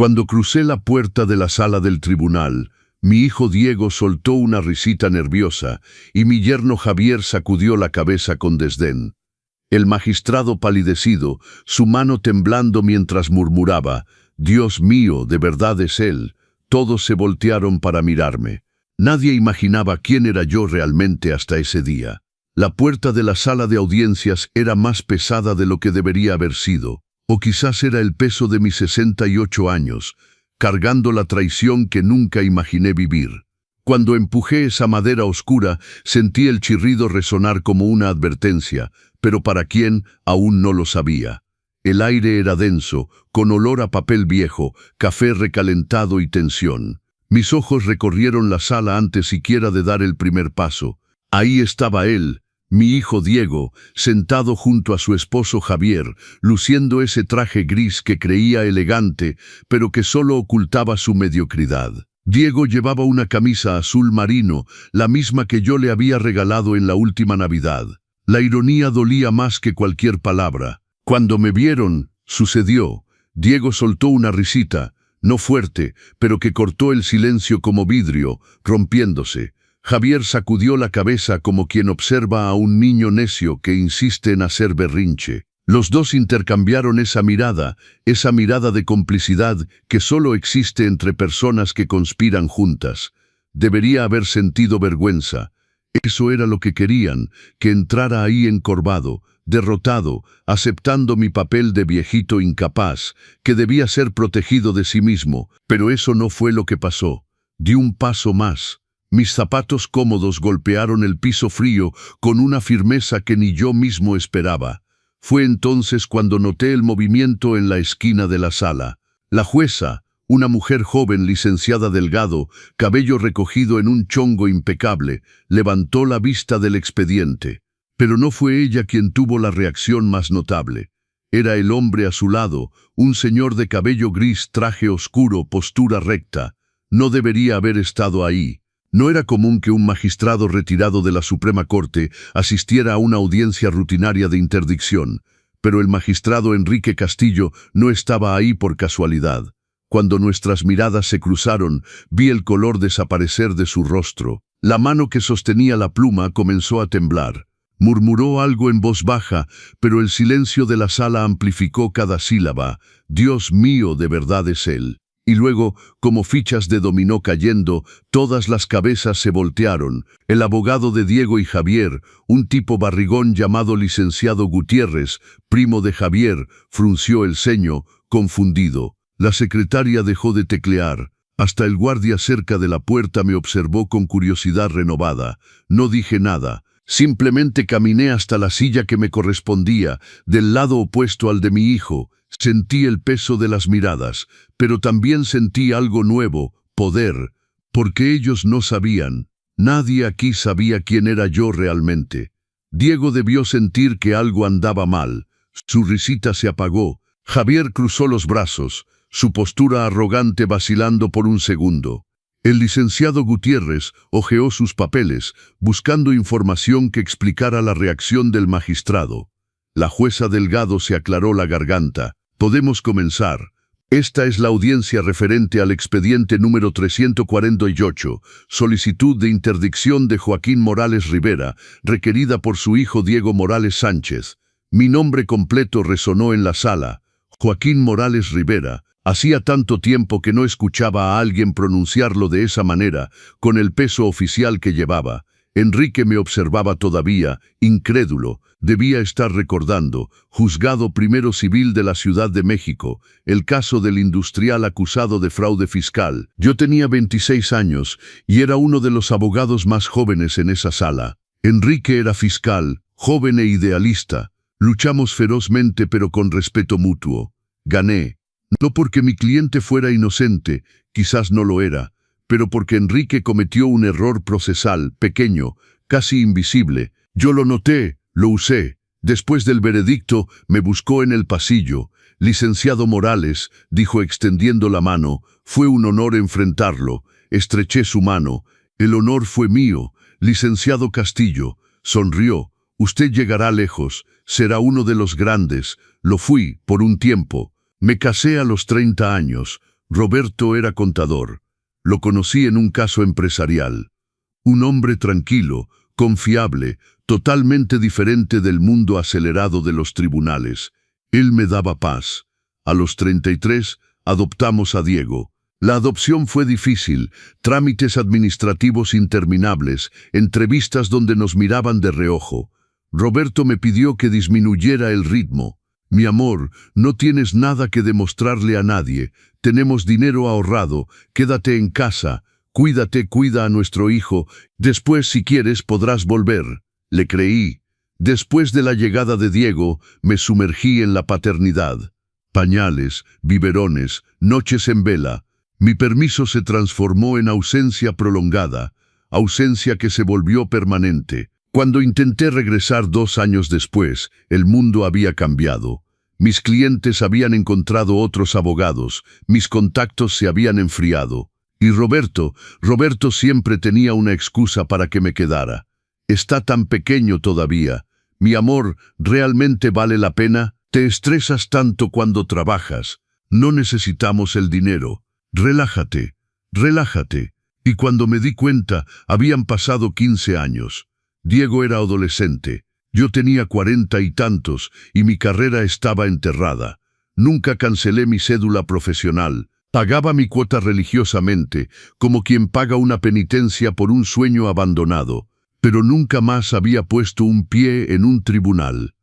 Cuando crucé la puerta de la sala del tribunal, mi hijo Diego soltó una risita nerviosa y mi yerno Javier sacudió la cabeza con desdén. El magistrado palidecido, su mano temblando mientras murmuraba, «Dios mío, de verdad es él». Todos se voltearon para mirarme. Nadie imaginaba quién era yo realmente hasta ese día. La puerta de la sala de audiencias era más pesada de lo que debería haber sido, o quizás era el peso de mis 68 años, cargando la traición que nunca imaginé vivir. Cuando empujé esa madera oscura, sentí el chirrido resonar como una advertencia, pero para quién aún no lo sabía. El aire era denso, con olor a papel viejo, café recalentado y tensión. Mis ojos recorrieron la sala antes siquiera de dar el primer paso. Ahí estaba él, mi hijo Diego, sentado junto a su esposo Javier, luciendo ese traje gris que creía elegante, pero que solo ocultaba su mediocridad. Diego llevaba una camisa azul marino, la misma que yo le había regalado en la última Navidad. La ironía dolía más que cualquier palabra. Cuando me vieron, sucedió. Diego soltó una risita, no fuerte, pero que cortó el silencio como vidrio, rompiéndose. Javier sacudió la cabeza como quien observa a un niño necio que insiste en hacer berrinche. Los dos intercambiaron esa mirada de complicidad que solo existe entre personas que conspiran juntas. Debería haber sentido vergüenza. Eso era lo que querían, que entrara ahí encorvado, derrotado, aceptando mi papel de viejito incapaz, que debía ser protegido de sí mismo, pero eso no fue lo que pasó. Di un paso más. Mis zapatos cómodos golpearon el piso frío con una firmeza que ni yo mismo esperaba. Fue entonces cuando noté el movimiento en la esquina de la sala. La jueza, una mujer joven, licenciada Delgado, cabello recogido en un chongo impecable, levantó la vista del expediente. Pero no fue ella quien tuvo la reacción más notable. Era el hombre a su lado, un señor de cabello gris, traje oscuro, postura recta. No debería haber estado ahí. No era común que un magistrado retirado de la Suprema Corte asistiera a una audiencia rutinaria de interdicción, pero el magistrado Enrique Castillo no estaba ahí por casualidad. Cuando nuestras miradas se cruzaron, vi el color desaparecer de su rostro. La mano que sostenía la pluma comenzó a temblar. Murmuró algo en voz baja, pero el silencio de la sala amplificó cada sílaba. «Dios mío, de verdad es él». Y luego, como fichas de dominó cayendo, todas las cabezas se voltearon. El abogado de Diego y Javier, un tipo barrigón llamado licenciado Gutiérrez, primo de Javier, frunció el ceño, confundido. La secretaria dejó de teclear. Hasta el guardia cerca de la puerta me observó con curiosidad renovada. No dije nada. Simplemente caminé hasta la silla que me correspondía, del lado opuesto al de mi hijo. Sentí el peso de las miradas, pero también sentí algo nuevo, poder, porque ellos no sabían. Nadie aquí sabía quién era yo realmente. Diego debió sentir que algo andaba mal. Su risita se apagó. Javier cruzó los brazos, su postura arrogante vacilando por un segundo. El licenciado Gutiérrez hojeó sus papeles, buscando información que explicara la reacción del magistrado. La jueza Delgado se aclaró la garganta. «Podemos comenzar. Esta es la audiencia referente al expediente número 348, solicitud de interdicción de Joaquín Morales Rivera, requerida por su hijo Diego Morales Sánchez». Mi nombre completo resonó en la sala. Joaquín Morales Rivera. Hacía tanto tiempo que no escuchaba a alguien pronunciarlo de esa manera, con el peso oficial que llevaba. Enrique me observaba todavía, incrédulo. Debía estar recordando, juzgado primero civil de la Ciudad de México, el caso del industrial acusado de fraude fiscal. Yo tenía 26 años y era uno de los abogados más jóvenes en esa sala. Enrique era fiscal, joven e idealista. Luchamos ferozmente pero con respeto mutuo. Gané. No porque mi cliente fuera inocente, quizás no lo era, pero porque Enrique cometió un error procesal, pequeño, casi invisible. Yo lo noté, lo usé. Después del veredicto, me buscó en el pasillo. «Licenciado Morales», dijo extendiendo la mano, «fue un honor enfrentarlo». Estreché su mano. «El honor fue mío». «Licenciado Castillo», sonrió, «usted llegará lejos, será uno de los grandes». Lo fui, por un tiempo. Me casé a los 30 años. Roberto era contador. Lo conocí en un caso empresarial. Un hombre tranquilo, confiable, totalmente diferente del mundo acelerado de los tribunales. Él me daba paz. A los 33, adoptamos a Diego. La adopción fue difícil, trámites administrativos interminables, entrevistas donde nos miraban de reojo. Roberto me pidió que disminuyera el ritmo. Mi amor, no tienes nada que demostrarle a nadie. Tenemos dinero ahorrado, quédate en casa, cuídate, cuida a nuestro hijo. Después, si quieres, podrás volver. Le creí. Después de la llegada de Diego, me sumergí en la paternidad. Pañales, biberones, noches en vela. Mi permiso se transformó en ausencia prolongada, ausencia que se volvió permanente. Cuando intenté regresar 2 años después, el mundo había cambiado. Mis clientes habían encontrado otros abogados, mis contactos se habían enfriado. Y Roberto siempre tenía una excusa para que me quedara. Está tan pequeño todavía. Mi amor, ¿realmente vale la pena? Te estresas tanto cuando trabajas. No necesitamos el dinero. Relájate, relájate. Y cuando me di cuenta, habían pasado 15 años. Diego era adolescente. Yo tenía 40 y tantos y mi carrera estaba enterrada. Nunca cancelé mi cédula profesional. Pagaba mi cuota religiosamente, como quien paga una penitencia por un sueño abandonado. Pero nunca más había puesto un pie en un tribunal.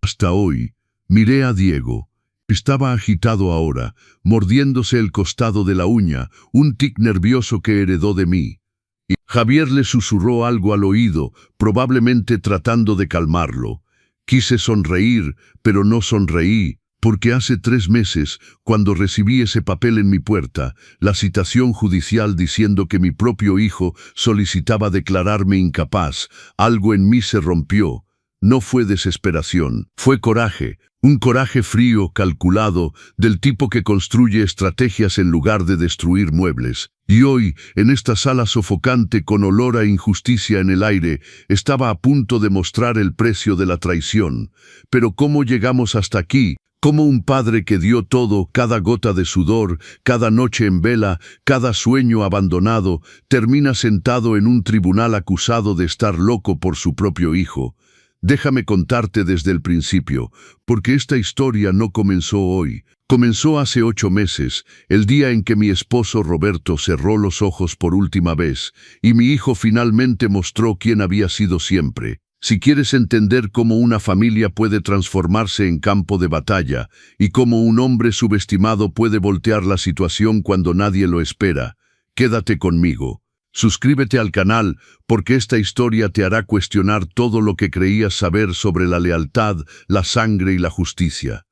Hasta hoy, miré a Diego. Estaba agitado ahora, mordiéndose el costado de la uña, un tic nervioso que heredó de mí. Y Javier le susurró algo al oído, probablemente tratando de calmarlo. Quise sonreír, pero no sonreí, porque hace 3 meses, cuando recibí ese papel en mi puerta, la citación judicial diciendo que mi propio hijo solicitaba declararme incapaz, algo en mí se rompió. No fue desesperación, fue coraje, un coraje frío, calculado, del tipo que construye estrategias en lugar de destruir muebles. Y hoy, en esta sala sofocante con olor a injusticia en el aire, estaba a punto de mostrar el precio de la traición. Pero ¿cómo llegamos hasta aquí? ¿Cómo un padre que dio todo, cada gota de sudor, cada noche en vela, cada sueño abandonado, termina sentado en un tribunal acusado de estar loco por su propio hijo? Déjame contarte desde el principio, porque esta historia no comenzó hoy. Comenzó hace 8 meses, el día en que mi esposo Roberto cerró los ojos por última vez, y mi hijo finalmente mostró quién había sido siempre. Si quieres entender cómo una familia puede transformarse en campo de batalla, y cómo un hombre subestimado puede voltear la situación cuando nadie lo espera, quédate conmigo. Suscríbete al canal, porque esta historia te hará cuestionar todo lo que creías saber sobre la lealtad, la sangre y la justicia.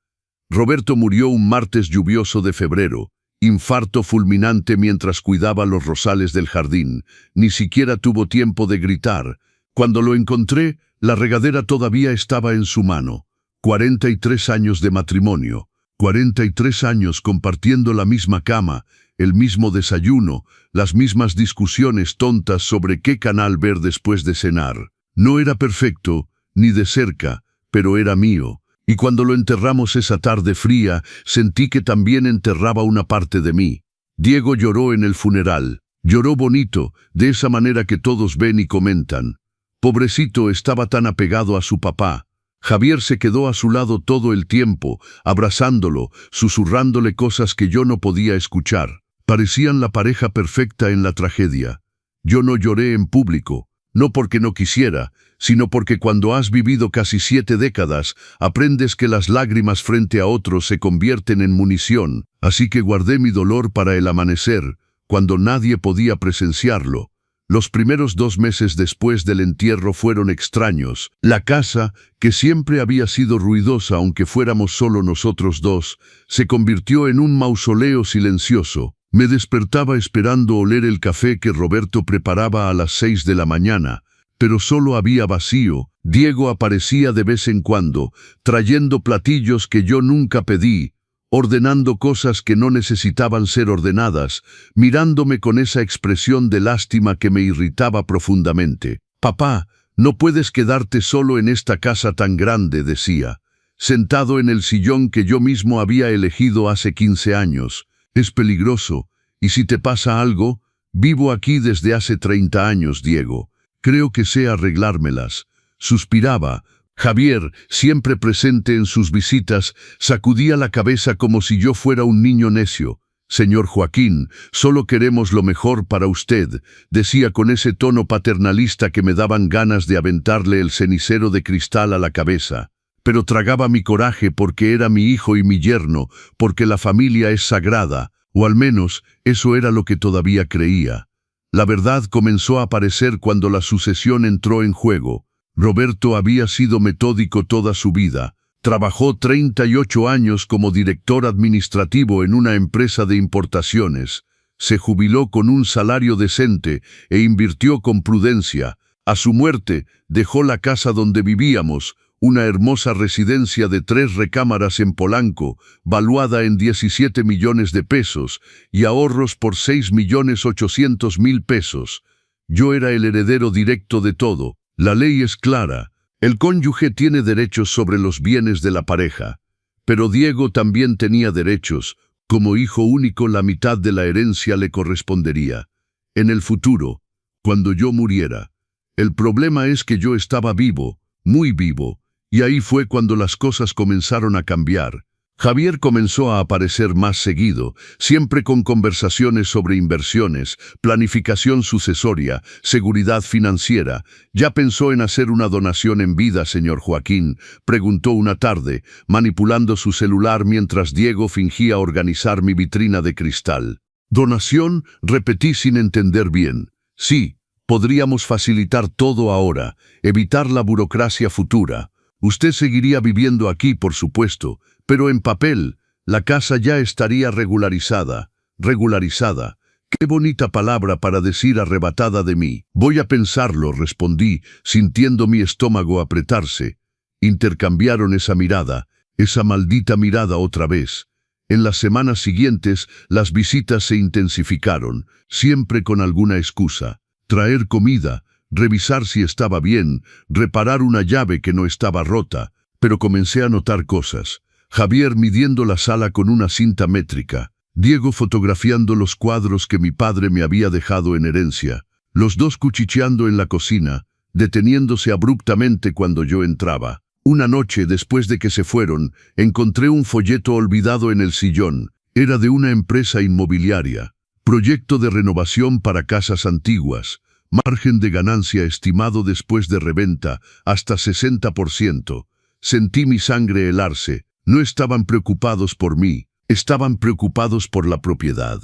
Roberto murió un martes lluvioso de febrero, infarto fulminante mientras cuidaba los rosales del jardín. Ni siquiera tuvo tiempo de gritar. Cuando lo encontré, la regadera todavía estaba en su mano. 43 años de matrimonio, 43 años compartiendo la misma cama, el mismo desayuno, las mismas discusiones tontas sobre qué canal ver después de cenar. No era perfecto, ni de cerca, pero era mío. Y cuando lo enterramos esa tarde fría, sentí que también enterraba una parte de mí. Diego lloró en el funeral. Lloró bonito, de esa manera que todos ven y comentan. Pobrecito, estaba tan apegado a su papá. Javier se quedó a su lado todo el tiempo, abrazándolo, susurrándole cosas que yo no podía escuchar. Parecían la pareja perfecta en la tragedia. Yo no lloré en público, no porque no quisiera, sino porque cuando has vivido casi 7 décadas, aprendes que las lágrimas frente a otros se convierten en munición, así que guardé mi dolor para el amanecer, cuando nadie podía presenciarlo. Los primeros 2 meses después del entierro fueron extraños. La casa, que siempre había sido ruidosa aunque fuéramos solo nosotros dos, se convirtió en un mausoleo silencioso. Me despertaba esperando oler el café que Roberto preparaba a las 6 de la mañana, pero solo había vacío. Diego aparecía de vez en cuando, trayendo platillos que yo nunca pedí, ordenando cosas que no necesitaban ser ordenadas, mirándome con esa expresión de lástima que me irritaba profundamente. «Papá, no puedes quedarte solo en esta casa tan grande», decía, sentado en el sillón que yo mismo había elegido hace 15 años. Es peligroso, y si te pasa algo, vivo aquí desde hace 30 años, Diego. Creo que sé arreglármelas. Suspiraba. Javier, siempre presente en sus visitas, sacudía la cabeza como si yo fuera un niño necio. Señor Joaquín, solo queremos lo mejor para usted, decía con ese tono paternalista que me daban ganas de aventarle el cenicero de cristal a la cabeza. Pero tragaba mi coraje porque era mi hijo y mi yerno, porque la familia es sagrada, o al menos eso era lo que todavía creía. La verdad comenzó a aparecer cuando la sucesión entró en juego. Roberto había sido metódico toda su vida. Trabajó 38 años como director administrativo en una empresa de importaciones. Se jubiló con un salario decente e invirtió con prudencia. A su muerte, dejó la casa donde vivíamos, una hermosa residencia de 3 recámaras en Polanco, valuada en 17 millones de pesos, y ahorros por 6.800.000 pesos. Yo era el heredero directo de todo. La ley es clara. El cónyuge tiene derechos sobre los bienes de la pareja. Pero Diego también tenía derechos. Como hijo único, la mitad de la herencia le correspondería. En el futuro, cuando yo muriera. El problema es que yo estaba vivo, muy vivo, y ahí fue cuando las cosas comenzaron a cambiar. Javier comenzó a aparecer más seguido, siempre con conversaciones sobre inversiones, planificación sucesoria, seguridad financiera. ¿Ya pensó en hacer una donación en vida, señor Joaquín?, preguntó una tarde, manipulando su celular mientras Diego fingía organizar mi vitrina de cristal. ¿Donación?, repetí sin entender bien. Sí, podríamos facilitar todo ahora, evitar la burocracia futura. Usted seguiría viviendo aquí, por supuesto, pero en papel, la casa ya estaría regularizada. Regularizada. Qué bonita palabra para decir arrebatada de mí. Voy a pensarlo, respondí, sintiendo mi estómago apretarse. Intercambiaron esa mirada, esa maldita mirada otra vez. En las semanas siguientes, las visitas se intensificaron, siempre con alguna excusa. Traer comida, revisar si estaba bien, reparar una llave que no estaba rota. Pero comencé a notar cosas. Javier midiendo la sala con una cinta métrica, Diego fotografiando los cuadros que mi padre me había dejado en herencia, los dos cuchicheando en la cocina, deteniéndose abruptamente cuando yo entraba. Una noche, después de que se fueron, encontré un folleto olvidado en el sillón. Era de una empresa inmobiliaria. Proyecto de renovación para casas antiguas. Margen de ganancia estimado después de reventa, hasta 60%. Sentí mi sangre helarse. No estaban preocupados por mí, estaban preocupados por la propiedad.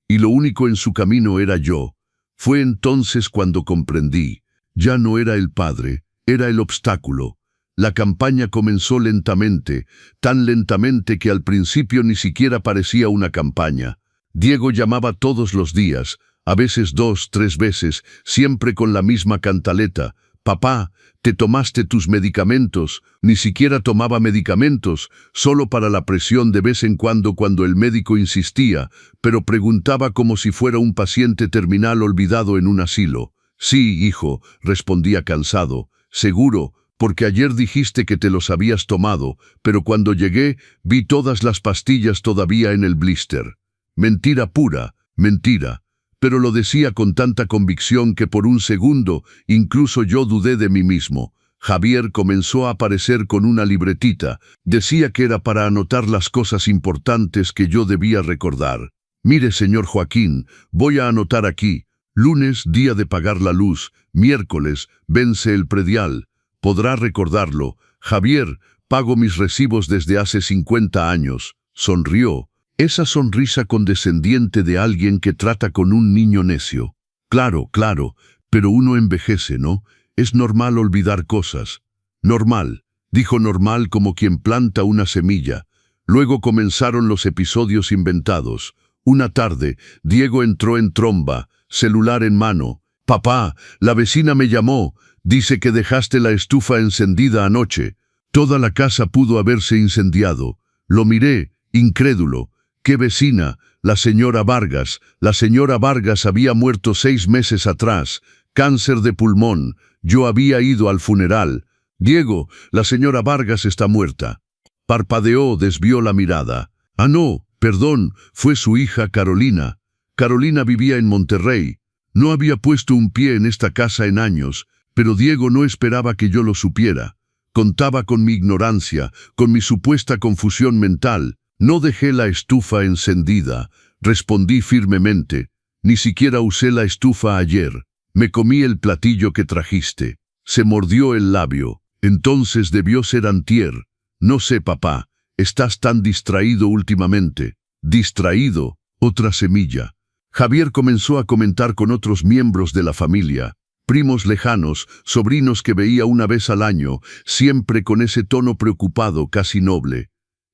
Y lo único en su camino era yo. Fue entonces cuando comprendí. Ya no era el padre, era el obstáculo. La campaña comenzó lentamente, tan lentamente que al principio ni siquiera parecía una campaña. Diego llamaba todos los días, a veces 2, 3 veces, siempre con la misma cantaleta. Papá, ¿te tomaste tus medicamentos? Ni siquiera tomaba medicamentos, solo para la presión de vez en cuando el médico insistía, pero preguntaba como si fuera un paciente terminal olvidado en un asilo. Sí, hijo, respondía cansado. Seguro, porque ayer dijiste que te los habías tomado, pero cuando llegué vi todas las pastillas todavía en el blister. Mentira pura, mentira. Pero lo decía con tanta convicción que por un segundo incluso yo dudé de mí mismo. Javier comenzó a aparecer con una libretita. Decía que era para anotar las cosas importantes que yo debía recordar. Mire, señor Joaquín, voy a anotar aquí. Lunes, día de pagar la luz. Miércoles, vence el predial. Podrá recordarlo. Javier, pago mis recibos desde hace 50 años. Sonrió. Esa sonrisa condescendiente de alguien que trata con un niño necio. Claro, claro, pero uno envejece, ¿no? Es normal olvidar cosas. Normal, dijo normal como quien planta una semilla. Luego comenzaron los episodios inventados. Una tarde, Diego entró en tromba, celular en mano. Papá, la vecina me llamó, dice que dejaste la estufa encendida anoche. Toda la casa pudo haberse incendiado. Lo miré, incrédulo. ¿Qué vecina? La señora Vargas. La señora Vargas había muerto 6 meses atrás. Cáncer de pulmón. Yo había ido al funeral. Diego, la señora Vargas está muerta. Parpadeó, desvió la mirada. Ah, no, Perdón, fue su hija Carolina. Carolina vivía en Monterrey. No había puesto un pie en esta casa en años, pero Diego no esperaba que yo lo supiera. Contaba con mi ignorancia, con mi supuesta confusión mental. No dejé la estufa encendida, respondí firmemente. Ni siquiera usé la estufa ayer. Me comí el platillo que trajiste. Se mordió el labio. Entonces debió ser antier. No sé, papá. Estás tan distraído últimamente. Distraído. Otra semilla. Javier comenzó a comentar con otros miembros de la familia, primos lejanos, sobrinos que veía una vez al año, siempre con ese tono preocupado, casi noble.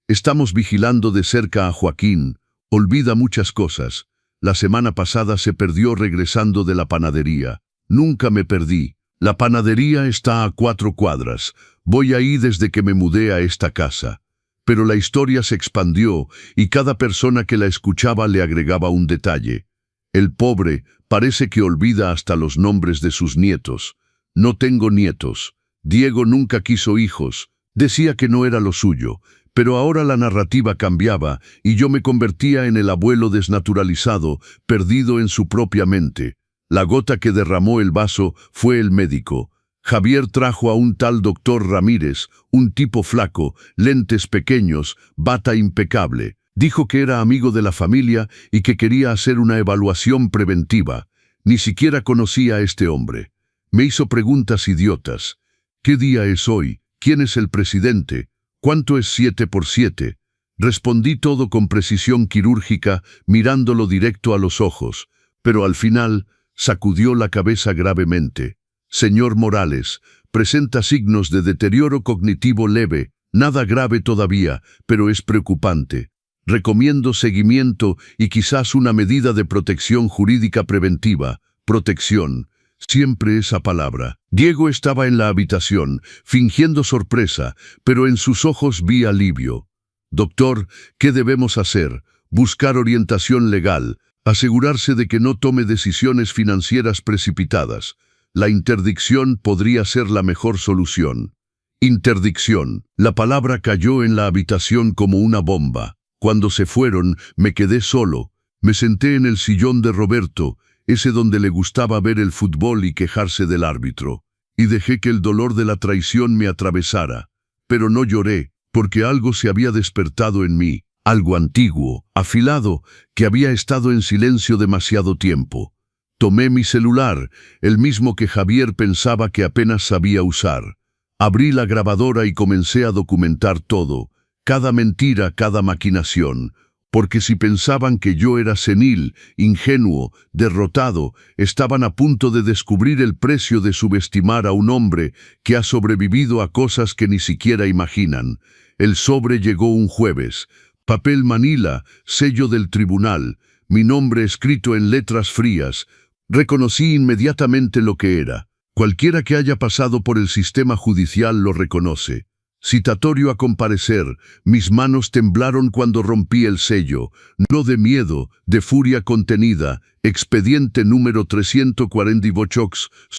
Estamos vigilando de cerca a Joaquín. Olvida muchas cosas. La semana pasada se perdió regresando de la panadería. Nunca me perdí. La panadería está a 4 cuadras. Voy ahí desde que me mudé a esta casa. Pero la historia se expandió y cada persona que la escuchaba le agregaba un detalle. El pobre parece que olvida hasta los nombres de sus nietos. No tengo nietos. Diego nunca quiso hijos. Decía que no era lo suyo. Pero ahora la narrativa cambiaba y yo me convertía en el abuelo desnaturalizado, perdido en su propia mente. La gota que derramó el vaso fue el médico. Javier trajo a un tal doctor Ramírez, un tipo flaco, lentes pequeños, bata impecable. Dijo que era amigo de la familia y que quería hacer una evaluación preventiva. Ni siquiera conocía a este hombre. Me hizo preguntas idiotas. ¿Qué día es hoy? ¿Quién es el presidente? ¿Cuánto es 7 por 7? Respondí todo con precisión quirúrgica, mirándolo directo a los ojos, pero al final sacudió la cabeza gravemente. Señor Morales, presenta signos de deterioro cognitivo leve, nada grave todavía, pero es preocupante. Recomiendo seguimiento y quizás una medida de protección jurídica preventiva. Protección. Siempre esa palabra. Diego estaba en la habitación, fingiendo sorpresa, pero en sus ojos vi alivio. Doctor, ¿qué debemos hacer? Buscar orientación legal, asegurarse de que no tome decisiones financieras precipitadas. La interdicción podría ser la mejor solución. Interdicción. La palabra cayó en la habitación como una bomba. Cuando se fueron, me quedé solo. Me senté en el sillón de Roberto, ese donde le gustaba ver el fútbol y quejarse del árbitro, y dejé que el dolor de la traición me atravesara. Pero no lloré, porque algo se había despertado en mí, algo antiguo, afilado, que había estado en silencio demasiado tiempo. Tomé mi celular, el mismo que Javier pensaba que apenas sabía usar. Abrí la grabadora y comencé a documentar todo, cada mentira, cada maquinación, porque si pensaban que yo era senil, ingenuo, derrotado, estaban a punto de descubrir el precio de subestimar a un hombre que ha sobrevivido a cosas que ni siquiera imaginan. El sobre llegó un jueves. Papel manila, sello del tribunal, mi nombre escrito en letras frías. Reconocí inmediatamente lo que era. Cualquiera que haya pasado por el sistema judicial lo reconoce. Citatorio a comparecer, mis manos temblaron cuando rompí el sello, no de miedo, de furia contenida, expediente número 348,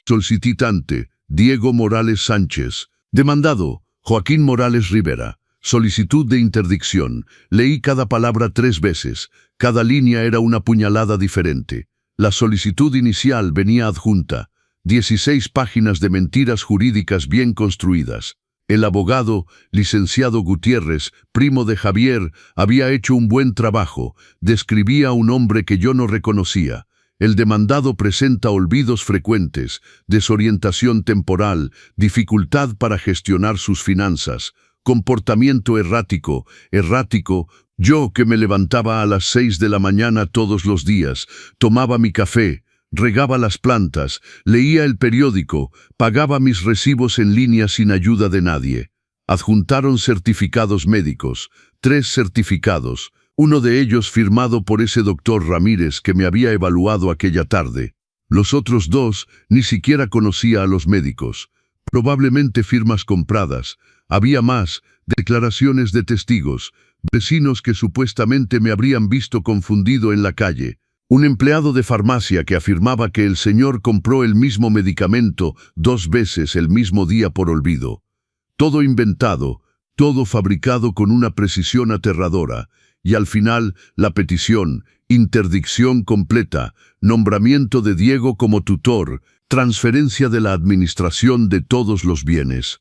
solicitante, Diego Morales Sánchez, demandado, Joaquín Morales Rivera, solicitud de interdicción, leí cada palabra 3 veces, cada línea era una puñalada diferente. La solicitud inicial venía adjunta, 16 páginas de mentiras jurídicas bien construidas. El abogado, licenciado Gutiérrez, primo de Javier, había hecho un buen trabajo, describía a un hombre que yo no reconocía. El demandado presenta olvidos frecuentes, desorientación temporal, dificultad para gestionar sus finanzas, comportamiento errático, yo que me levantaba a las 6 de la mañana todos los días, tomaba mi café, regaba las plantas, leía el periódico, pagaba mis recibos en línea sin ayuda de nadie. Adjuntaron certificados médicos, 3 certificados, uno de ellos firmado por ese doctor Ramírez que me había evaluado aquella tarde. Los otros 2 ni siquiera conocía a los médicos. Probablemente firmas compradas. Había más, declaraciones de testigos, vecinos que supuestamente me habrían visto confundido en la calle. Un empleado de farmacia que afirmaba que el señor compró el mismo medicamento 2 veces el mismo día por olvido. Todo inventado, todo fabricado con una precisión aterradora, y al final la petición, interdicción completa, nombramiento de Diego como tutor, transferencia de la administración de todos los bienes,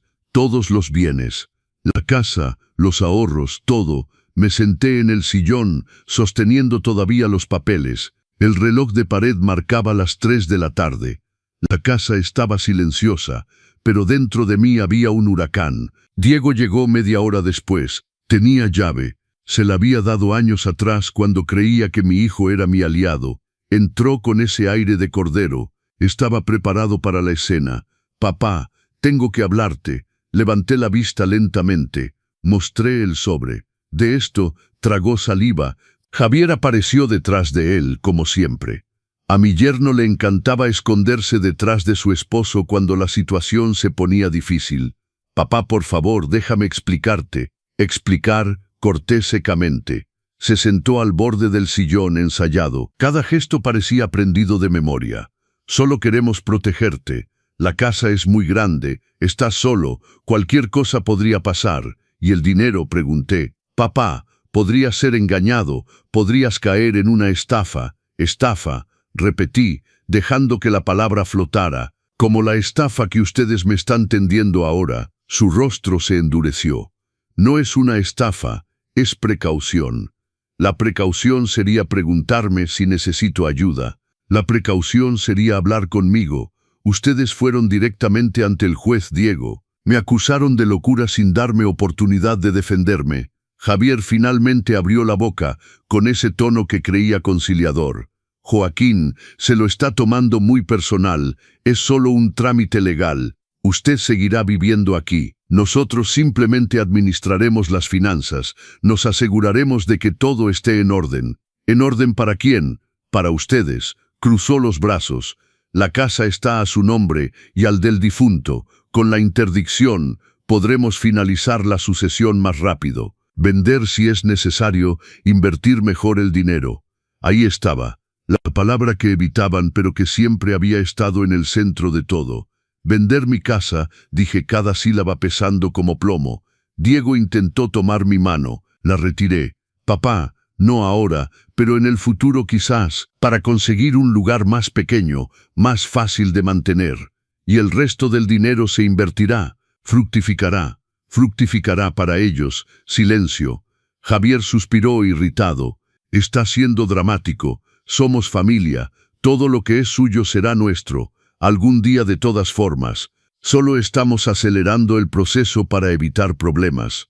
la casa, los ahorros, todo. Me senté en el sillón, sosteniendo todavía los papeles. El reloj de pared marcaba las 3 de la tarde. La casa estaba silenciosa, pero dentro de mí había un huracán. Diego llegó media hora después. Tenía llave. Se la había dado años atrás cuando creía que mi hijo era mi aliado. Entró con ese aire de cordero. Estaba preparado para la escena. «Papá, tengo que hablarte». Levanté la vista lentamente. Mostré el sobre. De esto, tragó saliva. Javier apareció detrás de él, como siempre. A mi yerno le encantaba esconderse detrás de su esposo cuando la situación se ponía difícil. «Papá, por favor, déjame explicarte». «Explicar», corté secamente. Se sentó al borde del sillón ensayado. Cada gesto parecía aprendido de memoria. «Solo queremos protegerte. La casa es muy grande, estás solo, cualquier cosa podría pasar. ¿Y el dinero?», pregunté. «Papá, podrías ser engañado, podrías caer en una estafa». «Estafa», repetí, dejando que la palabra flotara. «Como la estafa que ustedes me están tendiendo ahora». Su rostro se endureció. «No es una estafa, es precaución. La precaución sería preguntarme si necesito ayuda. La precaución sería hablar conmigo. Ustedes fueron directamente ante el juez Diego. Me acusaron de locura sin darme oportunidad de defenderme». Javier finalmente abrió la boca, con ese tono que creía conciliador. «Joaquín, se lo está tomando muy personal, es solo un trámite legal. Usted seguirá viviendo aquí. Nosotros simplemente administraremos las finanzas, nos aseguraremos de que todo esté en orden». «¿En orden para quién?». «Para ustedes». Cruzó los brazos. «La casa está a su nombre y al del difunto. Con la interdicción podremos finalizar la sucesión más rápido. Vender si es necesario, invertir mejor el dinero». Ahí estaba, la palabra que evitaban pero que siempre había estado en el centro de todo. «Vender mi casa», dije, cada sílaba pesando como plomo. Diego intentó tomar mi mano, la retiré. «Papá, no ahora, pero en el futuro quizás, para conseguir un lugar más pequeño, más fácil de mantener. Y el resto del dinero se invertirá, fructificará para ellos». Silencio. Javier suspiró irritado. «Está siendo dramático. Somos familia. Todo lo que es suyo será nuestro. Algún día de todas formas. Solo estamos acelerando el proceso para evitar problemas».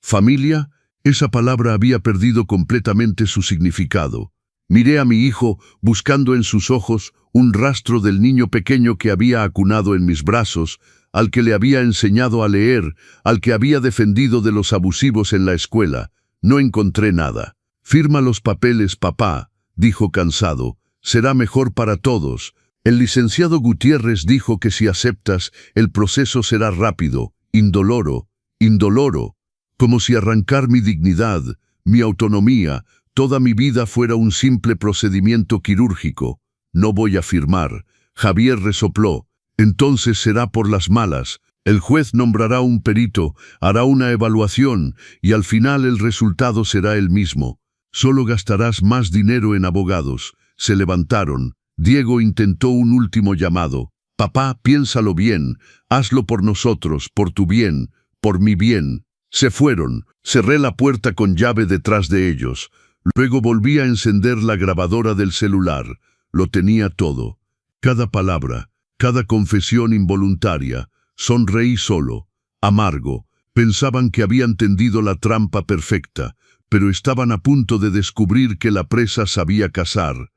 «¿Familia?». Esa palabra había perdido completamente su significado. Miré a mi hijo, buscando en sus ojos un rastro del niño pequeño que había acunado en mis brazos, al que le había enseñado a leer, al que había defendido de los abusivos en la escuela. No encontré nada. «Firma los papeles, papá», dijo cansado. «Será mejor para todos». El licenciado Gutiérrez dijo que si aceptas, el proceso será rápido, indoloro, como si arrancar mi dignidad, mi autonomía, toda mi vida fuera un simple procedimiento quirúrgico. «No voy a firmar». Javier resopló. «Entonces será por las malas. El juez nombrará un perito, hará una evaluación, y al final el resultado será el mismo. Solo gastarás más dinero en abogados». Se levantaron. Diego intentó un último llamado. «Papá, piénsalo bien. Hazlo por nosotros, por tu bien, por mi bien». Se fueron. Cerré la puerta con llave detrás de ellos. Luego volví a encender la grabadora del celular. Lo tenía todo. Cada palabra, cada confesión involuntaria. Sonreí solo, amargo. Pensaban que habían tendido la trampa perfecta, pero estaban a punto de descubrir que la presa sabía cazar.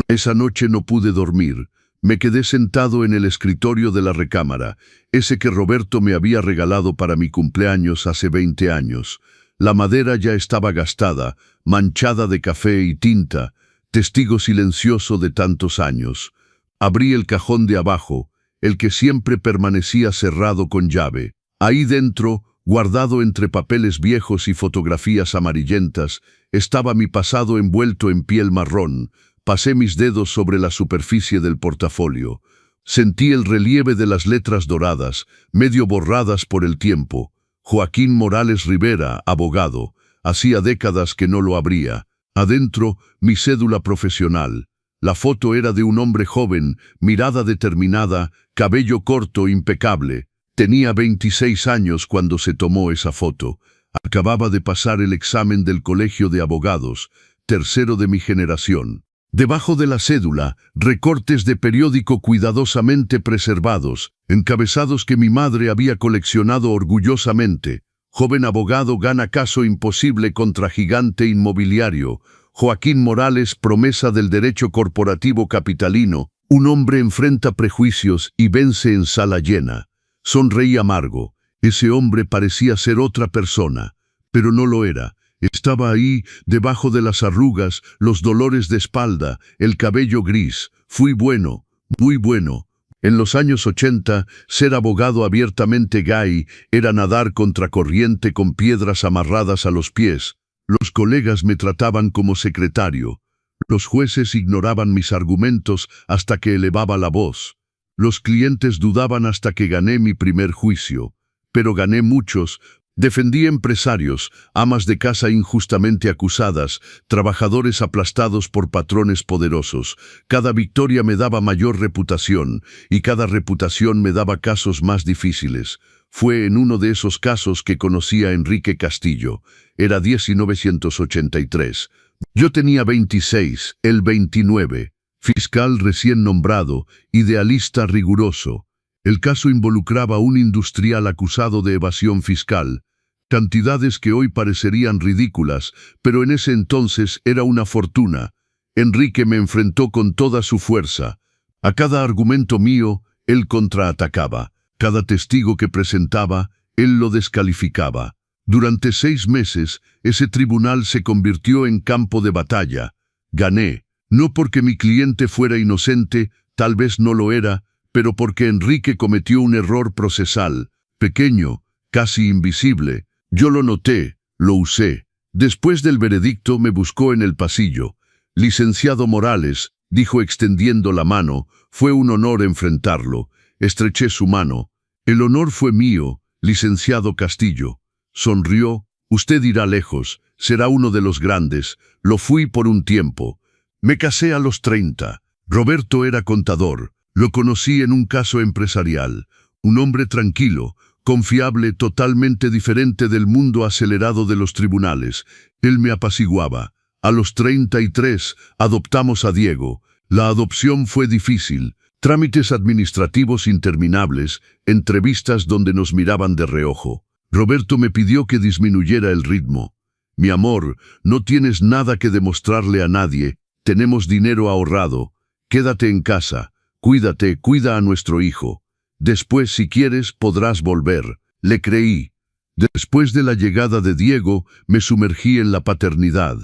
Esa noche no pude dormir. Me quedé sentado en el escritorio de la recámara, ese que Roberto me había regalado para mi cumpleaños hace 20 años. La madera ya estaba gastada, manchada de café y tinta, testigo silencioso de tantos años. Abrí el cajón de abajo, el que siempre permanecía cerrado con llave. Ahí dentro, guardado entre papeles viejos y fotografías amarillentas, estaba mi pasado envuelto en piel marrón. Pasé mis dedos sobre la superficie del portafolio. Sentí el relieve de las letras doradas, medio borradas por el tiempo. Joaquín Morales Rivera, abogado. Hacía décadas que no lo abría. Adentro, mi cédula profesional. La foto era de un hombre joven, mirada determinada, cabello corto, impecable. Tenía 26 años cuando se tomó esa foto. Acababa de pasar el examen del colegio de abogados, tercero de mi generación. Debajo de la cédula, recortes de periódico cuidadosamente preservados, encabezados que mi madre había coleccionado orgullosamente. Joven abogado gana caso imposible contra gigante inmobiliario. Joaquín Morales, promesa del derecho corporativo capitalino. Un hombre enfrenta prejuicios y vence en sala llena. Sonreí amargo. Ese hombre parecía ser otra persona, pero no lo era. Estaba ahí, debajo de las arrugas, los dolores de espalda, el cabello gris. Fui bueno, muy bueno. En los años 80, ser abogado abiertamente gay era nadar contracorriente con piedras amarradas a los pies. Los colegas me trataban como secretario. Los jueces ignoraban mis argumentos hasta que elevaba la voz. Los clientes dudaban hasta que gané mi primer juicio. Pero gané muchos. Defendí empresarios, amas de casa injustamente acusadas, trabajadores aplastados por patrones poderosos. Cada victoria me daba mayor reputación, y cada reputación me daba casos más difíciles. Fue en uno de esos casos que conocí a Enrique Castillo. Era 1983. Yo tenía 26, él 29. Fiscal recién nombrado, idealista riguroso. El caso involucraba a un industrial acusado de evasión fiscal. Cantidades que hoy parecerían ridículas, pero en ese entonces era una fortuna. Enrique me enfrentó con toda su fuerza. A cada argumento mío, él contraatacaba. Cada testigo que presentaba, él lo descalificaba. Durante 6 meses, ese tribunal se convirtió en campo de batalla. Gané, no porque mi cliente fuera inocente, tal vez no lo era, pero porque Enrique cometió un error procesal, pequeño, casi invisible. Yo lo noté, lo usé. Después del veredicto me buscó en el pasillo. Licenciado Morales, dijo extendiendo la mano, fue un honor enfrentarlo. Estreché su mano. El honor fue mío, licenciado Castillo. Sonrió. Usted irá lejos, será uno de los grandes. Lo fui por un tiempo. Me casé a los 30. Roberto era contador. Lo conocí en un caso empresarial. Un hombre tranquilo, confiable, totalmente diferente del mundo acelerado de los tribunales. Él me apaciguaba. A los 33 adoptamos a Diego. La adopción fue difícil. Trámites administrativos interminables, entrevistas donde nos miraban de reojo. Roberto me pidió que disminuyera el ritmo. Mi amor, no tienes nada que demostrarle a nadie. Tenemos dinero ahorrado. Quédate en casa. Cuídate, cuida a nuestro hijo. Después, si quieres, podrás volver. Le creí. Después de la llegada de Diego, me sumergí en la paternidad.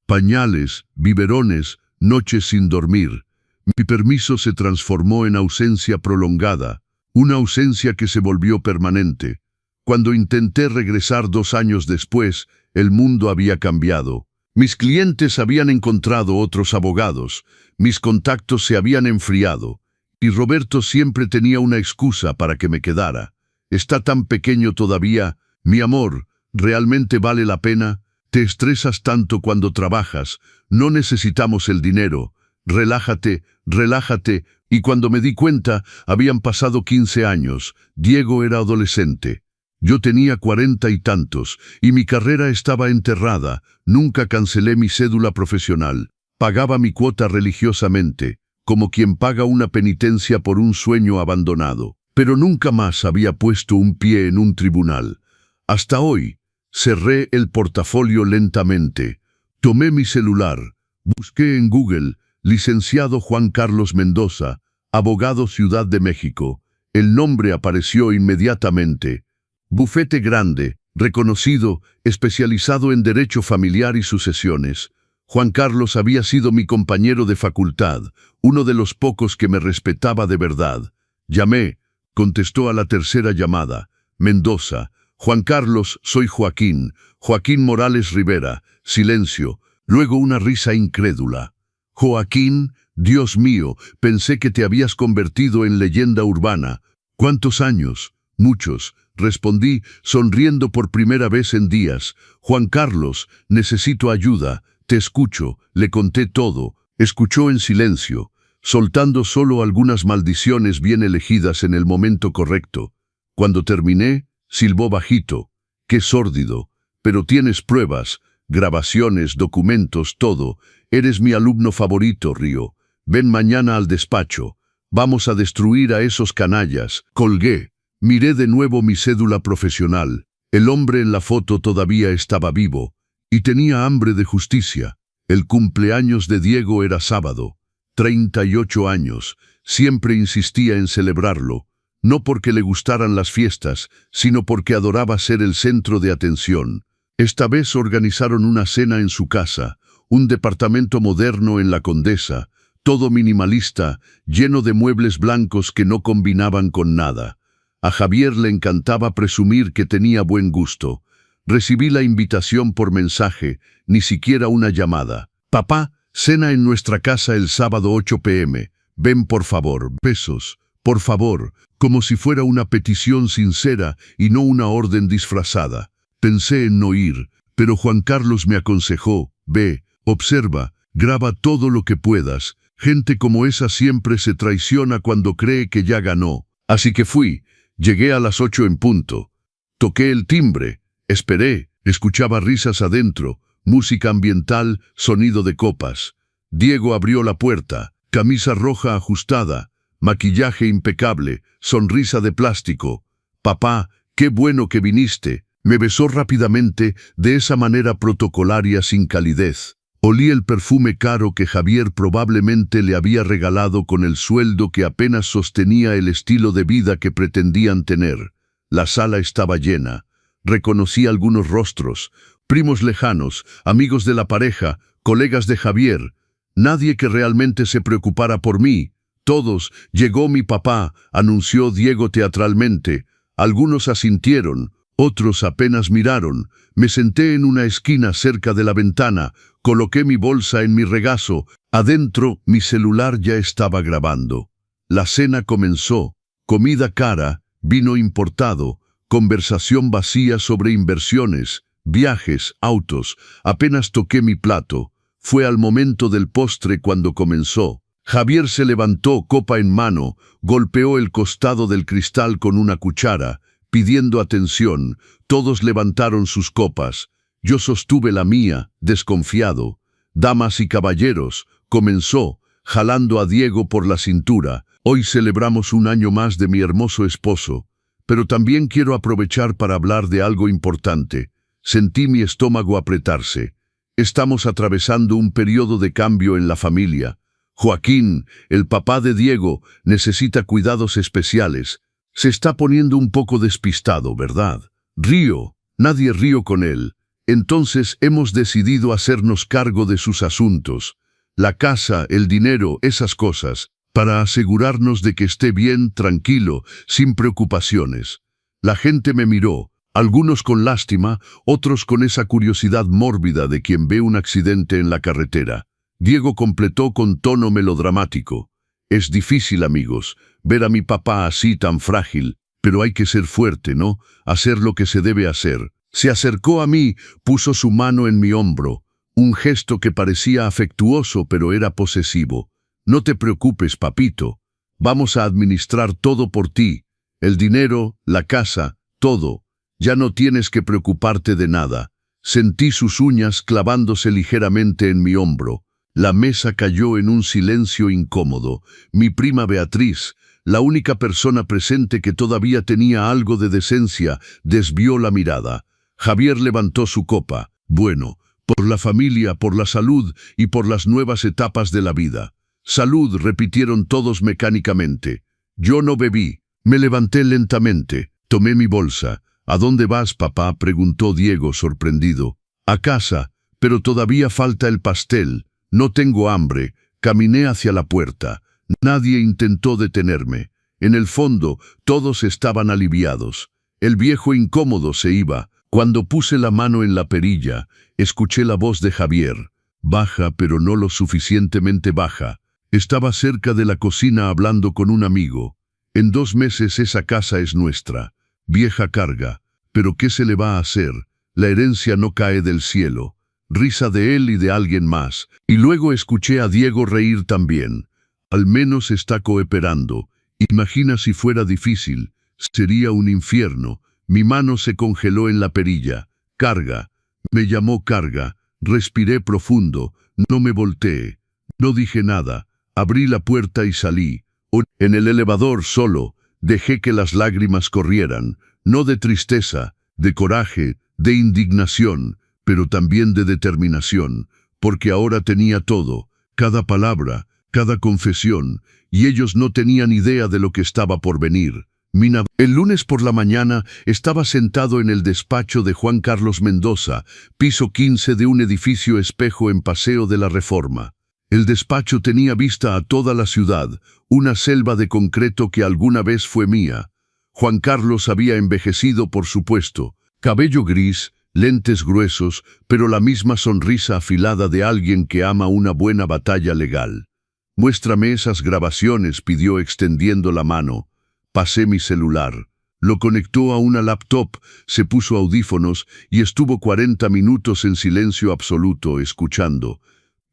Pañales, biberones, noches sin dormir. Mi permiso se transformó en ausencia prolongada, una ausencia que se volvió permanente. Cuando intenté regresar 2 años después, el mundo había cambiado. Mis clientes habían encontrado otros abogados, mis contactos se habían enfriado. Y Roberto siempre tenía una excusa para que me quedara. Está tan pequeño todavía. Mi amor, ¿realmente vale la pena? Te estresas tanto cuando trabajas. No necesitamos el dinero. Relájate, relájate. Y cuando me di cuenta, habían pasado 15 años. Diego era adolescente. Yo tenía 40 y tantos, y mi carrera estaba enterrada. Nunca cancelé mi cédula profesional. Pagaba mi cuota religiosamente, como quien paga una penitencia por un sueño abandonado. Pero nunca más había puesto un pie en un tribunal. Hasta hoy, cerré el portafolio lentamente. Tomé mi celular. Busqué en Google, licenciado Juan Carlos Mendoza, abogado Ciudad de México. El nombre apareció inmediatamente. Bufete grande, reconocido, especializado en derecho familiar y sucesiones. Juan Carlos había sido mi compañero de facultad, uno de los pocos que me respetaba de verdad. Llamé, contestó a la tercera llamada. Mendoza. Juan Carlos, soy Joaquín. Joaquín Morales Rivera. Silencio. Luego una risa incrédula. Joaquín, Dios mío, pensé que te habías convertido en leyenda urbana. ¿Cuántos años? Muchos, respondí, sonriendo por primera vez en días. Juan Carlos, necesito ayuda. Te escucho, le conté todo. Escuchó en silencio, soltando solo algunas maldiciones bien elegidas en el momento correcto. Cuando terminé, silbó bajito. Qué sórdido. Pero tienes pruebas, grabaciones, documentos, todo. Eres mi alumno favorito, Río. Ven mañana al despacho. Vamos a destruir a esos canallas. Colgué. Miré de nuevo mi cédula profesional. El hombre en la foto todavía estaba vivo y tenía hambre de justicia. El cumpleaños de Diego era sábado. 38 años. Siempre insistía en celebrarlo. No porque le gustaran las fiestas, sino porque adoraba ser el centro de atención. Esta vez organizaron una cena en su casa, un departamento moderno en La Condesa, todo minimalista, lleno de muebles blancos que no combinaban con nada. A Javier le encantaba presumir que tenía buen gusto. Recibí la invitación por mensaje, ni siquiera una llamada. Papá, cena en nuestra casa el sábado 8 p.m. Ven por favor, besos, por favor, como si fuera una petición sincera y no una orden disfrazada. Pensé en no ir, pero Juan Carlos me aconsejó, ve, observa, graba todo lo que puedas. Gente como esa siempre se traiciona cuando cree que ya ganó. Así que fui. Llegué a las 8 en punto. Toqué el timbre. Esperé. Escuchaba risas adentro, música ambiental, sonido de copas. Diego abrió la puerta. Camisa roja ajustada, maquillaje impecable, sonrisa de plástico. Papá, qué bueno que viniste. Me besó rápidamente, de esa manera protocolaria sin calidez. Olí el perfume caro que Javier probablemente le había regalado con el sueldo que apenas sostenía el estilo de vida que pretendían tener. La sala estaba llena. Reconocí algunos rostros, primos lejanos, amigos de la pareja, colegas de Javier. Nadie que realmente se preocupara por mí. Todos. Llegó mi papá, anunció Diego teatralmente. Algunos asintieron, otros apenas miraron. Me senté en una esquina cerca de la ventana, coloqué mi bolsa en mi regazo. Adentro, mi celular ya estaba grabando. La cena comenzó. Comida cara, vino importado, conversación vacía sobre inversiones, viajes, autos. Apenas toqué mi plato. Fue al momento del postre cuando comenzó. Javier se levantó, copa en mano, golpeó el costado del cristal con una cuchara, pidiendo atención. Todos levantaron sus copas. Yo sostuve la mía, desconfiado. Damas y caballeros, comenzó, jalando a Diego por la cintura. Hoy celebramos un año más de mi hermoso esposo, pero también quiero aprovechar para hablar de algo importante. Sentí mi estómago apretarse. Estamos atravesando un periodo de cambio en la familia. Joaquín, el papá de Diego, necesita cuidados especiales. Se está poniendo un poco despistado, ¿verdad? Río, nadie río con él. Entonces hemos decidido hacernos cargo de sus asuntos. La casa, el dinero, esas cosas, para asegurarnos de que esté bien, tranquilo, sin preocupaciones. La gente me miró, algunos con lástima, otros con esa curiosidad mórbida de quien ve un accidente en la carretera. Diego completó con tono melodramático. Es difícil, amigos, ver a mi papá así tan frágil, pero hay que ser fuerte, ¿no? Hacer lo que se debe hacer. Se acercó a mí, puso su mano en mi hombro, un gesto que parecía afectuoso pero era posesivo. No te preocupes, papito. Vamos a administrar todo por ti. El dinero, la casa, todo. Ya no tienes que preocuparte de nada. Sentí sus uñas clavándose ligeramente en mi hombro. La mesa cayó en un silencio incómodo. Mi prima Beatriz, la única persona presente que todavía tenía algo de decencia, desvió la mirada. Javier levantó su copa. Bueno, por la familia, por la salud y por las nuevas etapas de la vida. Salud, repitieron todos mecánicamente. Yo no bebí. Me levanté lentamente. Tomé mi bolsa. ¿A dónde vas, papá?, preguntó Diego, sorprendido. A casa, pero todavía falta el pastel. No tengo hambre. Caminé hacia la puerta. Nadie intentó detenerme. En el fondo, todos estaban aliviados. El viejo incómodo se iba. Cuando puse la mano en la perilla, escuché la voz de Javier. Baja, pero no lo suficientemente baja. Estaba cerca de la cocina hablando con un amigo. En 2 meses esa casa es nuestra. Vieja carga. Pero ¿qué se le va a hacer? La herencia no cae del cielo. Risa de él y de alguien más. Y luego escuché a Diego reír también. Al menos está cooperando. Imagina si fuera difícil. Sería un infierno. Mi mano se congeló en la perilla. Carga. Me llamó Carga. Respiré profundo. No me volteé. No dije nada. Abrí la puerta y salí. En el elevador solo. Dejé que las lágrimas corrieran. No de tristeza, de coraje, de indignación, pero también de determinación, porque ahora tenía todo, cada palabra, cada confesión, y ellos no tenían idea de lo que estaba por venir. El lunes por la mañana estaba sentado en el despacho de Juan Carlos Mendoza, piso 15 de un edificio espejo en Paseo de la Reforma. El despacho tenía vista a toda la ciudad, una selva de concreto que alguna vez fue mía. Juan Carlos había envejecido, por supuesto, cabello gris, lentes gruesos, pero la misma sonrisa afilada de alguien que ama una buena batalla legal. «Muéstrame esas grabaciones», pidió extendiendo la mano. Pasé mi celular. Lo conectó a una laptop, se puso audífonos y estuvo 40 minutos en silencio absoluto, escuchando.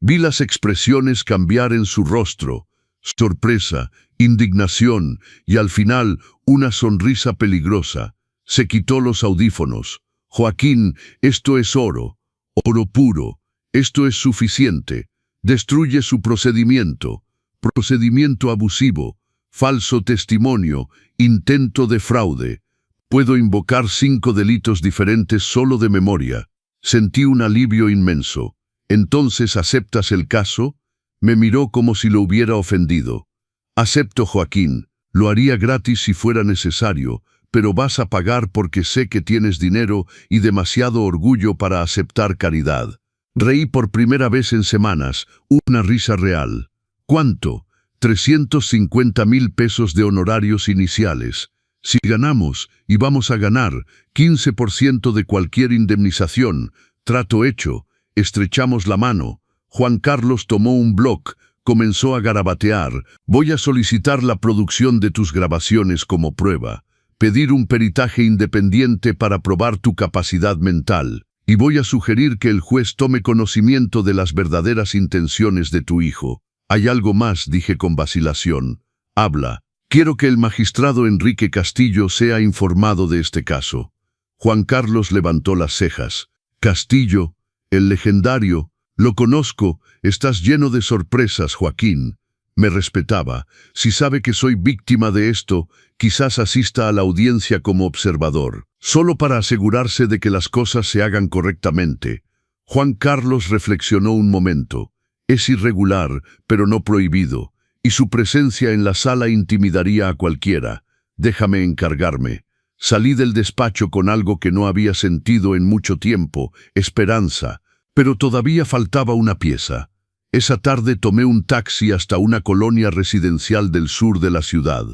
Vi las expresiones cambiar en su rostro. Sorpresa, indignación y al final una sonrisa peligrosa. Se quitó los audífonos. «Joaquín, esto es oro. Oro puro. Esto es suficiente. Destruye su procedimiento. Procedimiento abusivo. Falso testimonio. Intento de fraude. Puedo invocar 5 delitos diferentes solo de memoria». Sentí un alivio inmenso. «¿Entonces aceptas el caso?». Me miró como si lo hubiera ofendido. «Acepto, Joaquín. Lo haría gratis si fuera necesario, pero vas a pagar porque sé que tienes dinero y demasiado orgullo para aceptar caridad». Reí por primera vez en semanas, una risa real. «¿Cuánto?». 350,000 pesos de honorarios iniciales. Si ganamos, y vamos a ganar, 15% de cualquier indemnización. Trato hecho. Estrechamos la mano. Juan Carlos tomó un bloc, comenzó a garabatear. «Voy a solicitar la producción de tus grabaciones como prueba. Pedir un peritaje independiente para probar tu capacidad mental. Y voy a sugerir que el juez tome conocimiento de las verdaderas intenciones de tu hijo». «Hay algo más», dije con vacilación. «Habla. Quiero que el magistrado Enrique Castillo sea informado de este caso». Juan Carlos levantó las cejas. «Castillo, el legendario. Lo conozco. Estás lleno de sorpresas, Joaquín». Me respetaba. «Si sabe que soy víctima de esto, quizás asista a la audiencia como observador, solo para asegurarse de que las cosas se hagan correctamente». Juan Carlos reflexionó un momento. «Es irregular, pero no prohibido, y su presencia en la sala intimidaría a cualquiera. Déjame encargarme». Salí del despacho con algo que no había sentido en mucho tiempo, esperanza, pero todavía faltaba una pieza. Esa tarde tomé un taxi hasta una colonia residencial del sur de la ciudad.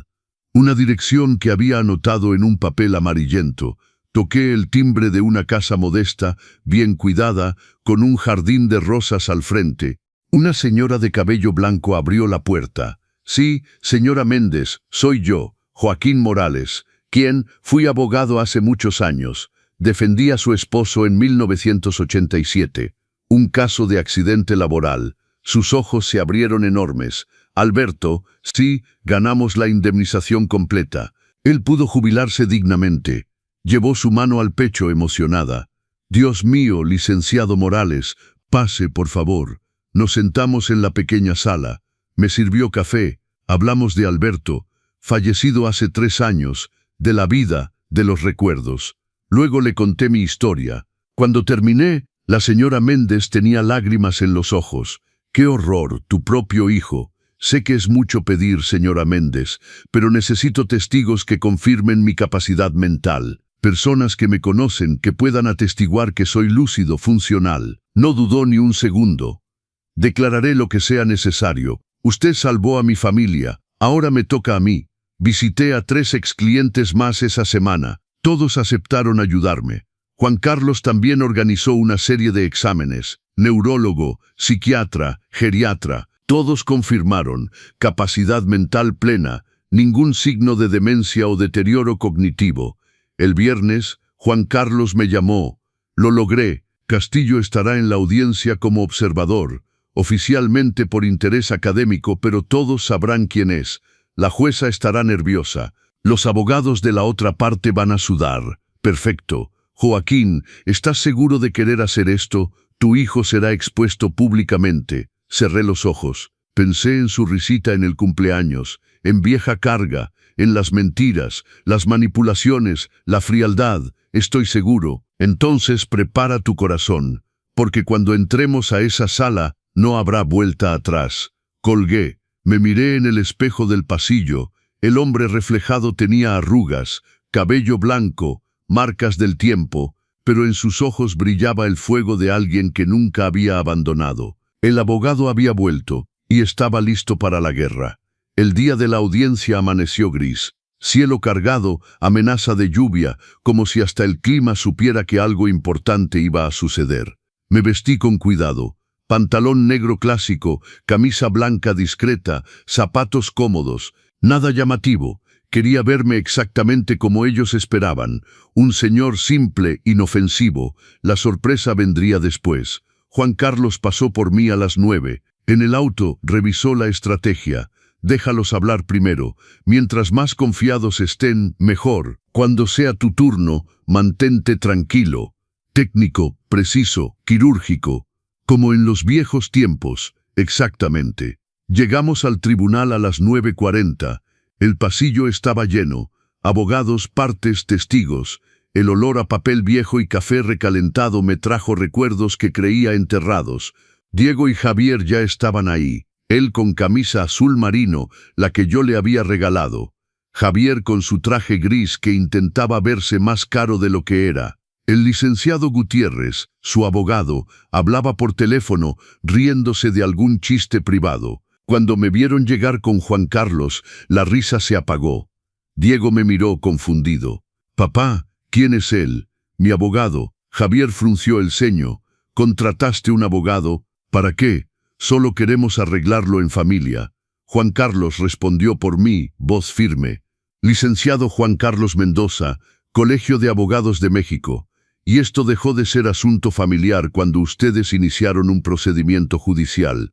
Una dirección que había anotado en un papel amarillento. Toqué el timbre de una casa modesta, bien cuidada, con un jardín de rosas al frente. Una señora de cabello blanco abrió la puerta. «Sí, señora Méndez, soy yo, Joaquín Morales, quien fui abogado hace muchos años. Defendí a su esposo en 1987. Un caso de accidente laboral». Sus ojos se abrieron enormes. «Alberto, sí, ganamos la indemnización completa». Él pudo jubilarse dignamente. Llevó su mano al pecho emocionada. «Dios mío, licenciado Morales, pase, por favor». Nos sentamos en la pequeña sala. Me sirvió café. Hablamos de Alberto, fallecido hace 3 años, de la vida, de los recuerdos. Luego le conté mi historia. Cuando terminé, la señora Méndez tenía lágrimas en los ojos. «Qué horror, tu propio hijo. Sé que es mucho pedir, señora Méndez, pero necesito testigos que confirmen mi capacidad mental. Personas que me conocen, que puedan atestiguar que soy lúcido, funcional». No dudó ni un segundo. «Declararé lo que sea necesario. Usted salvó a mi familia. Ahora me toca a mí». Visité a 3 exclientes más esa semana. Todos aceptaron ayudarme. Juan Carlos también organizó una serie de exámenes. Neurólogo, psiquiatra, geriatra. Todos confirmaron capacidad mental plena, ningún signo de demencia o deterioro cognitivo. El viernes, Juan Carlos me llamó. Lo logré. Castillo estará en la audiencia como observador, oficialmente por interés académico, pero todos sabrán quién es. La jueza estará nerviosa. Los abogados de la otra parte van a sudar. Perfecto. Joaquín, ¿estás seguro de querer hacer esto? Tu hijo será expuesto públicamente. Cerré los ojos. Pensé en su risita en el cumpleaños, en vieja carga, en las mentiras, las manipulaciones, la frialdad. Estoy seguro. Entonces prepara tu corazón, porque cuando entremos a esa sala no habrá vuelta atrás. Colgué. Me miré en el espejo del pasillo. El hombre reflejado tenía arrugas, cabello blanco, marcas del tiempo, pero en sus ojos brillaba el fuego de alguien que nunca había abandonado. El abogado había vuelto y estaba listo para la guerra. El día de la audiencia amaneció gris. Cielo cargado, amenaza de lluvia, como si hasta el clima supiera que algo importante iba a suceder. Me vestí con cuidado. Pantalón negro clásico, camisa blanca discreta, zapatos cómodos, nada llamativo. Quería verme exactamente como ellos esperaban, un señor simple, inofensivo. La sorpresa vendría después. Juan Carlos pasó por mí a las 9. En el auto revisó la estrategia. Déjalos hablar primero. Mientras más confiados estén, mejor. Cuando sea tu turno, mantente tranquilo. Técnico, preciso, quirúrgico. Como en los viejos tiempos, exactamente. Llegamos al tribunal a las 9:40. El pasillo estaba lleno. Abogados, partes, testigos. El olor a papel viejo y café recalentado me trajo recuerdos que creía enterrados. Diego y Javier ya estaban ahí. Él con camisa azul marino, la que yo le había regalado. Javier con su traje gris que intentaba verse más caro de lo que era. El licenciado Gutiérrez, su abogado, hablaba por teléfono, riéndose de algún chiste privado. Cuando me vieron llegar con Juan Carlos, la risa se apagó. Diego me miró confundido. «Papá, ¿quién es él?» «Mi abogado». Javier frunció el ceño. «¿Contrataste un abogado? ¿Para qué?» «Solo queremos arreglarlo en familia». Juan Carlos respondió por mí, voz firme. «Licenciado Juan Carlos Mendoza, Colegio de Abogados de México. Y esto dejó de ser asunto familiar cuando ustedes iniciaron un procedimiento judicial».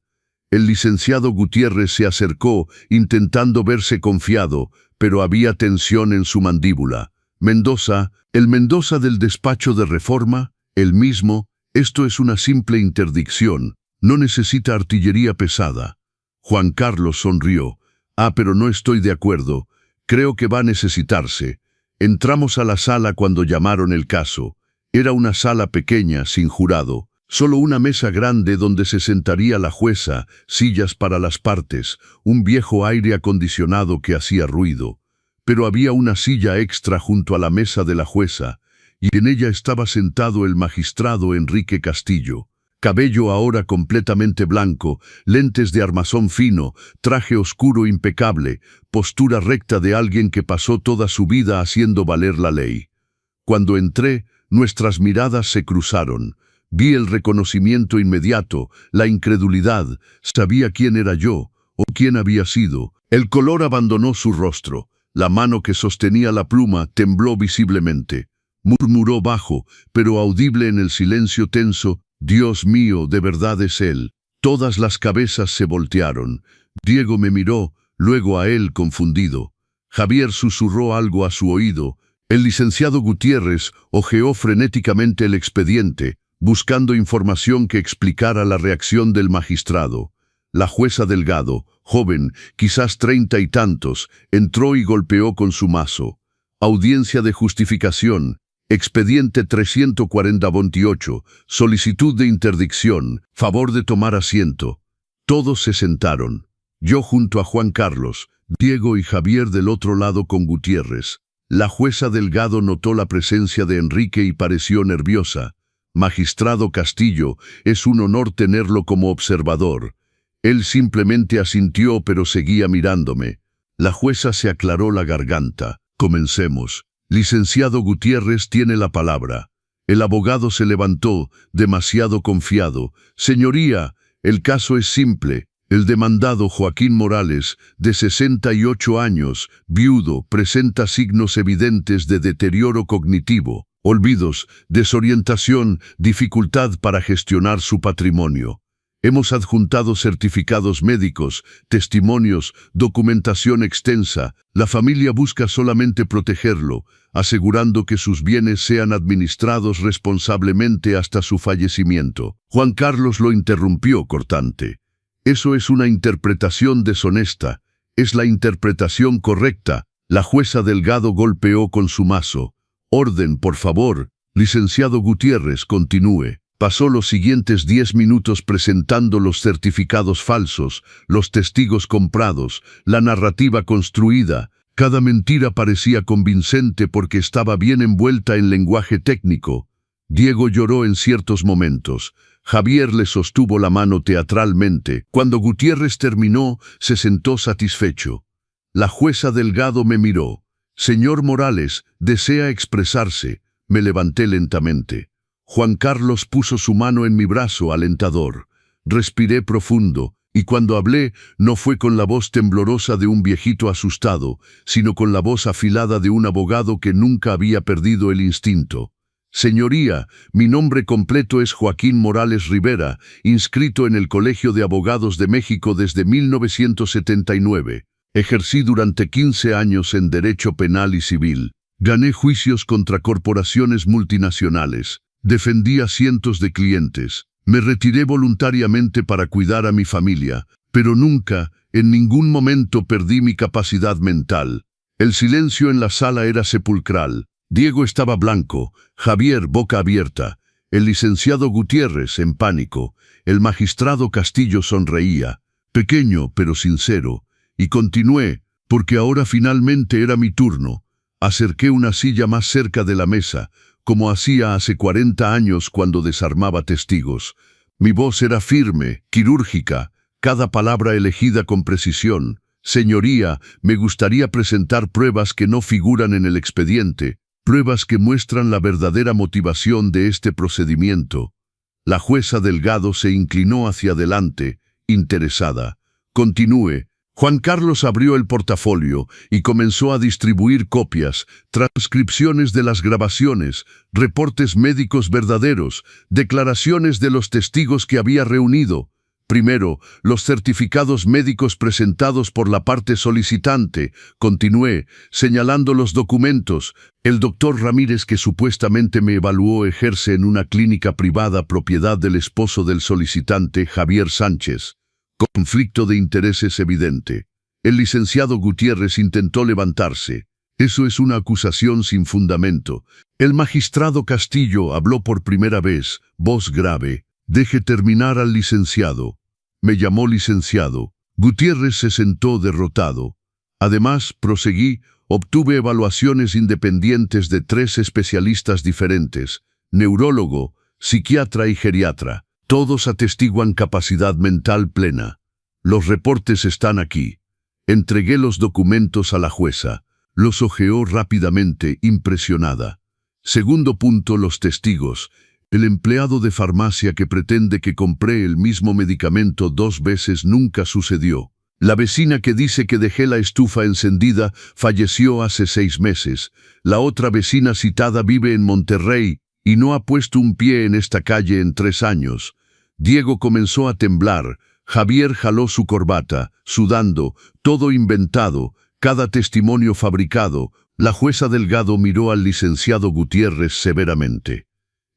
El licenciado Gutiérrez se acercó, intentando verse confiado, pero había tensión en su mandíbula. «Mendoza, el Mendoza del despacho de Reforma, el mismo. Esto es una simple interdicción. No necesita artillería pesada». Juan Carlos sonrió. «Ah, pero no estoy de acuerdo. Creo que va a necesitarse». Entramos a la sala cuando llamaron el caso. Era una sala pequeña, sin jurado. Solo una mesa grande donde se sentaría la jueza, sillas para las partes, un viejo aire acondicionado que hacía ruido. Pero había una silla extra junto a la mesa de la jueza, y en ella estaba sentado el magistrado Enrique Castillo. Cabello ahora completamente blanco, lentes de armazón fino, traje oscuro impecable, postura recta de alguien que pasó toda su vida haciendo valer la ley. Cuando entré, nuestras miradas se cruzaron. Vi el reconocimiento inmediato, la incredulidad. Sabía quién era yo, o quién había sido. El color abandonó su rostro. La mano que sostenía la pluma tembló visiblemente. Murmuró bajo, pero audible en el silencio tenso: «Dios mío, ¿de verdad es él?». Todas las cabezas se voltearon. Diego me miró, luego a él confundido. Javier susurró algo a su oído. El licenciado Gutiérrez hojeó frenéticamente el expediente, buscando información que explicara la reacción del magistrado. La jueza Delgado, joven, quizás 30 y tantos, entró y golpeó con su mazo. «Audiencia de justificación. Expediente 340-28, solicitud de interdicción, favor de tomar asiento». Todos se sentaron. Yo junto a Juan Carlos, Diego y Javier del otro lado con Gutiérrez. La jueza Delgado notó la presencia de Enrique y pareció nerviosa. «Magistrado Castillo, es un honor tenerlo como observador». Él simplemente asintió, pero seguía mirándome. La jueza se aclaró la garganta. «Comencemos. Licenciado Gutiérrez tiene la palabra». El abogado se levantó, demasiado confiado. «Señoría, el caso es simple. El demandado Joaquín Morales, de 68 años, viudo, presenta signos evidentes de deterioro cognitivo, olvidos, desorientación, dificultad para gestionar su patrimonio. Hemos adjuntado certificados médicos, testimonios, documentación extensa. La familia busca solamente protegerlo, asegurando que sus bienes sean administrados responsablemente hasta su fallecimiento. Juan Carlos lo interrumpió cortante. Eso es una interpretación deshonesta. Es la interpretación correcta. La jueza Delgado golpeó con su mazo. Orden, por favor. Licenciado Gutiérrez, continúe. Pasó los siguientes 10 minutos presentando los certificados falsos, los testigos comprados, la narrativa construida. Cada mentira parecía convincente porque estaba bien envuelta en lenguaje técnico. Diego lloró en ciertos momentos. Javier le sostuvo la mano teatralmente. Cuando Gutiérrez terminó, se sentó satisfecho. La jueza Delgado me miró. Señor Morales, ¿desea expresarse? Me levanté lentamente. Juan Carlos puso su mano en mi brazo alentador. Respiré profundo, y cuando hablé, no fue con la voz temblorosa de un viejito asustado, sino con la voz afilada de un abogado que nunca había perdido el instinto. Señoría, mi nombre completo es Joaquín Morales Rivera, inscrito en el Colegio de Abogados de México desde 1979. Ejercí durante 15 años en Derecho Penal y Civil. Gané juicios contra corporaciones multinacionales. Defendí a cientos de clientes. Me retiré voluntariamente para cuidar a mi familia, pero nunca, en ningún momento perdí mi capacidad mental. El silencio en la sala era sepulcral. Diego estaba blanco, Javier boca abierta, el licenciado Gutiérrez en pánico, el magistrado Castillo sonreía, pequeño pero sincero, y continué, porque ahora finalmente era mi turno. Acerqué una silla más cerca de la mesa, como hacía hace 40 años cuando desarmaba testigos. Mi voz era firme, quirúrgica, cada palabra elegida con precisión. Señoría, me gustaría presentar pruebas que no figuran en el expediente, pruebas que muestran la verdadera motivación de este procedimiento. La jueza Delgado se inclinó hacia adelante, interesada. Continúe. Juan Carlos abrió el portafolio y comenzó a distribuir copias, transcripciones de las grabaciones, reportes médicos verdaderos, declaraciones de los testigos que había reunido. Primero, los certificados médicos presentados por la parte solicitante. Continué, señalando los documentos. El doctor Ramírez, que supuestamente me evaluó, ejerce en una clínica privada propiedad del esposo del solicitante, Javier Sánchez. Conflicto de intereses evidente. El licenciado Gutiérrez intentó levantarse. Eso es una acusación sin fundamento. El magistrado Castillo habló por primera vez, voz grave. Deje terminar al licenciado. Me llamó licenciado. Gutiérrez se sentó derrotado. Además, proseguí, obtuve evaluaciones independientes de 3 especialistas diferentes, neurólogo, psiquiatra y geriatra. Todos atestiguan capacidad mental plena. Los reportes están aquí. Entregué los documentos a la jueza. Los hojeó rápidamente, impresionada. Segundo punto, los testigos. El empleado de farmacia que pretende que compré el mismo medicamento 2 veces nunca sucedió. La vecina que dice que dejé la estufa encendida falleció hace 6 meses. La otra vecina citada vive en Monterrey y no ha puesto un pie en esta calle en 3 años. Diego comenzó a temblar. Javier jaló su corbata, sudando, todo inventado, cada testimonio fabricado. La jueza Delgado miró al licenciado Gutiérrez severamente.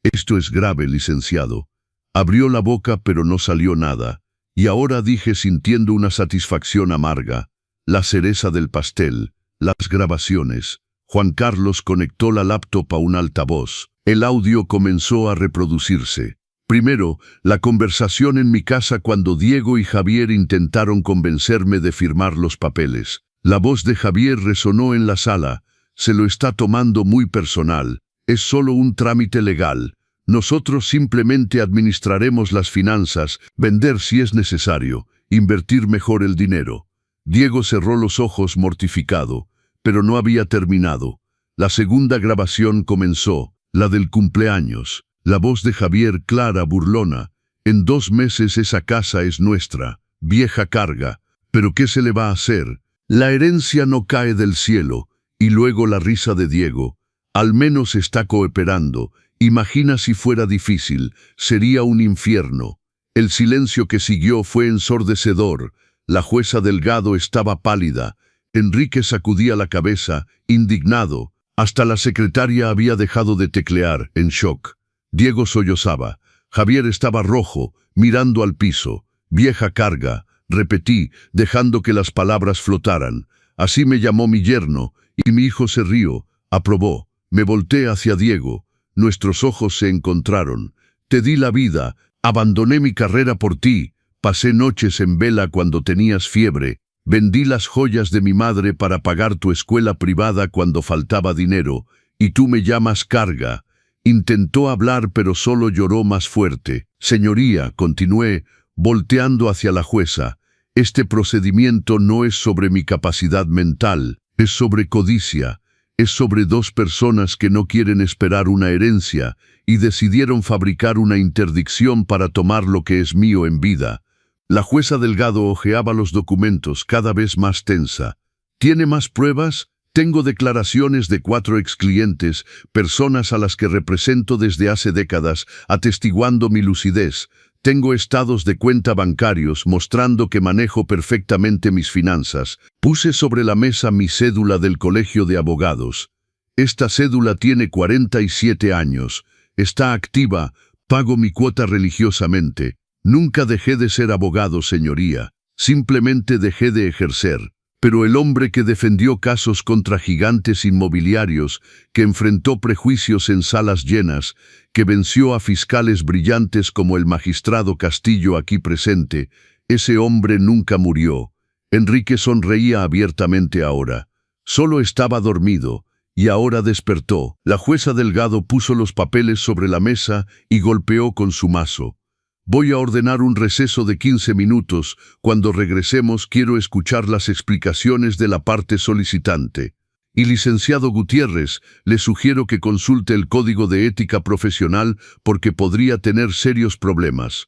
Esto es grave, licenciado. Abrió la boca pero no salió nada. Y ahora dije sintiendo una satisfacción amarga. La cereza del pastel, las grabaciones. Juan Carlos conectó la laptop a un altavoz. El audio comenzó a reproducirse. Primero, la conversación en mi casa cuando Diego y Javier intentaron convencerme de firmar los papeles. La voz de Javier resonó en la sala. Se lo está tomando muy personal. Es solo un trámite legal. Nosotros simplemente administraremos las finanzas, vender si es necesario, invertir mejor el dinero. Diego cerró los ojos mortificado, pero no había terminado. La segunda grabación comenzó, la del cumpleaños. La voz de Javier clara, burlona. En 2 meses esa casa es nuestra. vieja carga. ¿Pero qué se le va a hacer? La herencia no cae del cielo. Y luego la risa de Diego. Al menos está cooperando. Imagina si fuera difícil. Sería un infierno. El silencio que siguió fue ensordecedor. La jueza Delgado estaba pálida. Enrique sacudía la cabeza, indignado. Hasta la secretaria había dejado de teclear, en shock. Diego sollozaba. Javier estaba rojo, mirando al piso. Vieja carga, repetí, dejando que las palabras flotaran. Así me llamó mi yerno, y mi hijo se rió, aprobó. Me volteé hacia Diego. Nuestros ojos se encontraron. Te di la vida, abandoné mi carrera por ti, pasé noches en vela cuando tenías fiebre, vendí las joyas de mi madre para pagar tu escuela privada cuando faltaba dinero, y tú me llamas carga. Intentó hablar pero solo lloró más fuerte. Señoría, continué, volteando hacia la jueza, este procedimiento no es sobre mi capacidad mental, es sobre codicia, es sobre dos personas que no quieren esperar una herencia y decidieron fabricar una interdicción para tomar lo que es mío en vida. La jueza Delgado hojeaba los documentos cada vez más tensa. ¿Tiene más pruebas? Tengo declaraciones de 4 exclientes, personas a las que represento desde hace décadas, atestiguando mi lucidez. Tengo estados de cuenta bancarios mostrando que manejo perfectamente mis finanzas. Puse sobre la mesa mi cédula del Colegio de Abogados. Esta cédula tiene 47 años. Está activa, pago mi cuota religiosamente. Nunca dejé de ser abogado, señoría. Simplemente dejé de ejercer. Pero el hombre que defendió casos contra gigantes inmobiliarios, que enfrentó prejuicios en salas llenas, que venció a fiscales brillantes como el magistrado Castillo aquí presente, ese hombre nunca murió. Enrique sonreía abiertamente ahora. Solo estaba dormido, y ahora despertó. La jueza Delgado puso los papeles sobre la mesa y golpeó con su mazo. Voy a ordenar un receso de 15 minutos. Cuando regresemos quiero escuchar las explicaciones de la parte solicitante. Y licenciado Gutiérrez, le sugiero que consulte el Código de Ética Profesional porque podría tener serios problemas.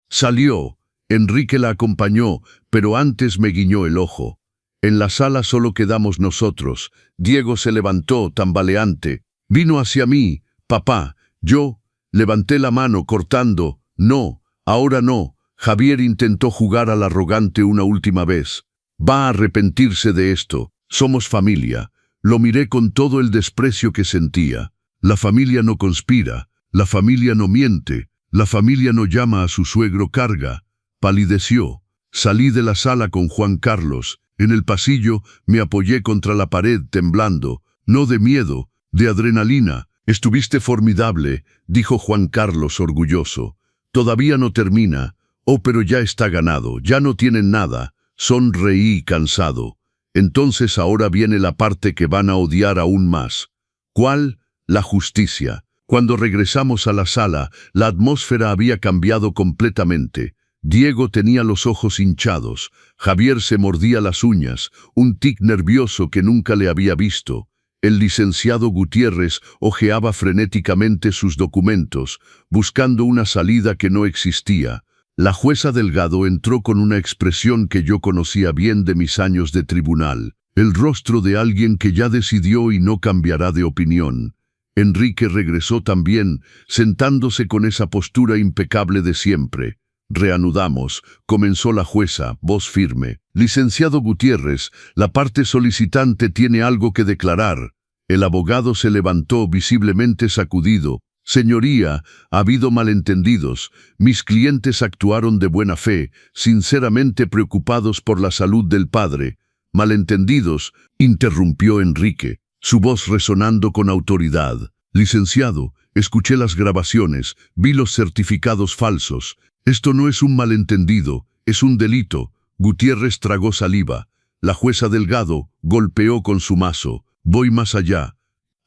Salió. Enrique la acompañó, pero antes me guiñó el ojo. En la sala solo quedamos nosotros. Diego se levantó, tambaleante. Vino hacia mí. Papá, yo. Levanté la mano, cortando. No, ahora no. Javier intentó jugar al arrogante una última vez. Va a arrepentirse de esto. Somos familia. Lo miré con todo el desprecio que sentía. La familia no conspira. La familia no miente. La familia no llama a su suegro carga. Palideció. Salí de la sala con Juan Carlos. En el pasillo me apoyé contra la pared temblando. No de miedo, de adrenalina. Estuviste formidable, dijo Juan Carlos orgulloso. Todavía no termina. Oh, pero ya está ganado, ya no tienen nada. Sonreí cansado. Entonces ahora viene la parte que van a odiar aún más. ¿Cuál? La justicia. Cuando regresamos a la sala, la atmósfera había cambiado completamente. Diego tenía los ojos hinchados. Javier se mordía las uñas, un tic nervioso que nunca le había visto. El licenciado Gutiérrez hojeaba frenéticamente sus documentos, buscando una salida que no existía. La jueza Delgado entró con una expresión que yo conocía bien de mis años de tribunal, el rostro de alguien que ya decidió y no cambiará de opinión. Enrique regresó también, sentándose con esa postura impecable de siempre. Reanudamos, comenzó la jueza, voz firme. Licenciado Gutiérrez, la parte solicitante tiene algo que declarar. El abogado se levantó visiblemente sacudido. Señoría, ha habido malentendidos. Mis clientes actuaron de buena fe, sinceramente preocupados por la salud del padre. Malentendidos, interrumpió Enrique, su voz resonando con autoridad. Licenciado, escuché las grabaciones, vi los certificados falsos. Esto no es un malentendido, es un delito. Gutiérrez tragó saliva. La jueza Delgado golpeó con su mazo. Voy más allá.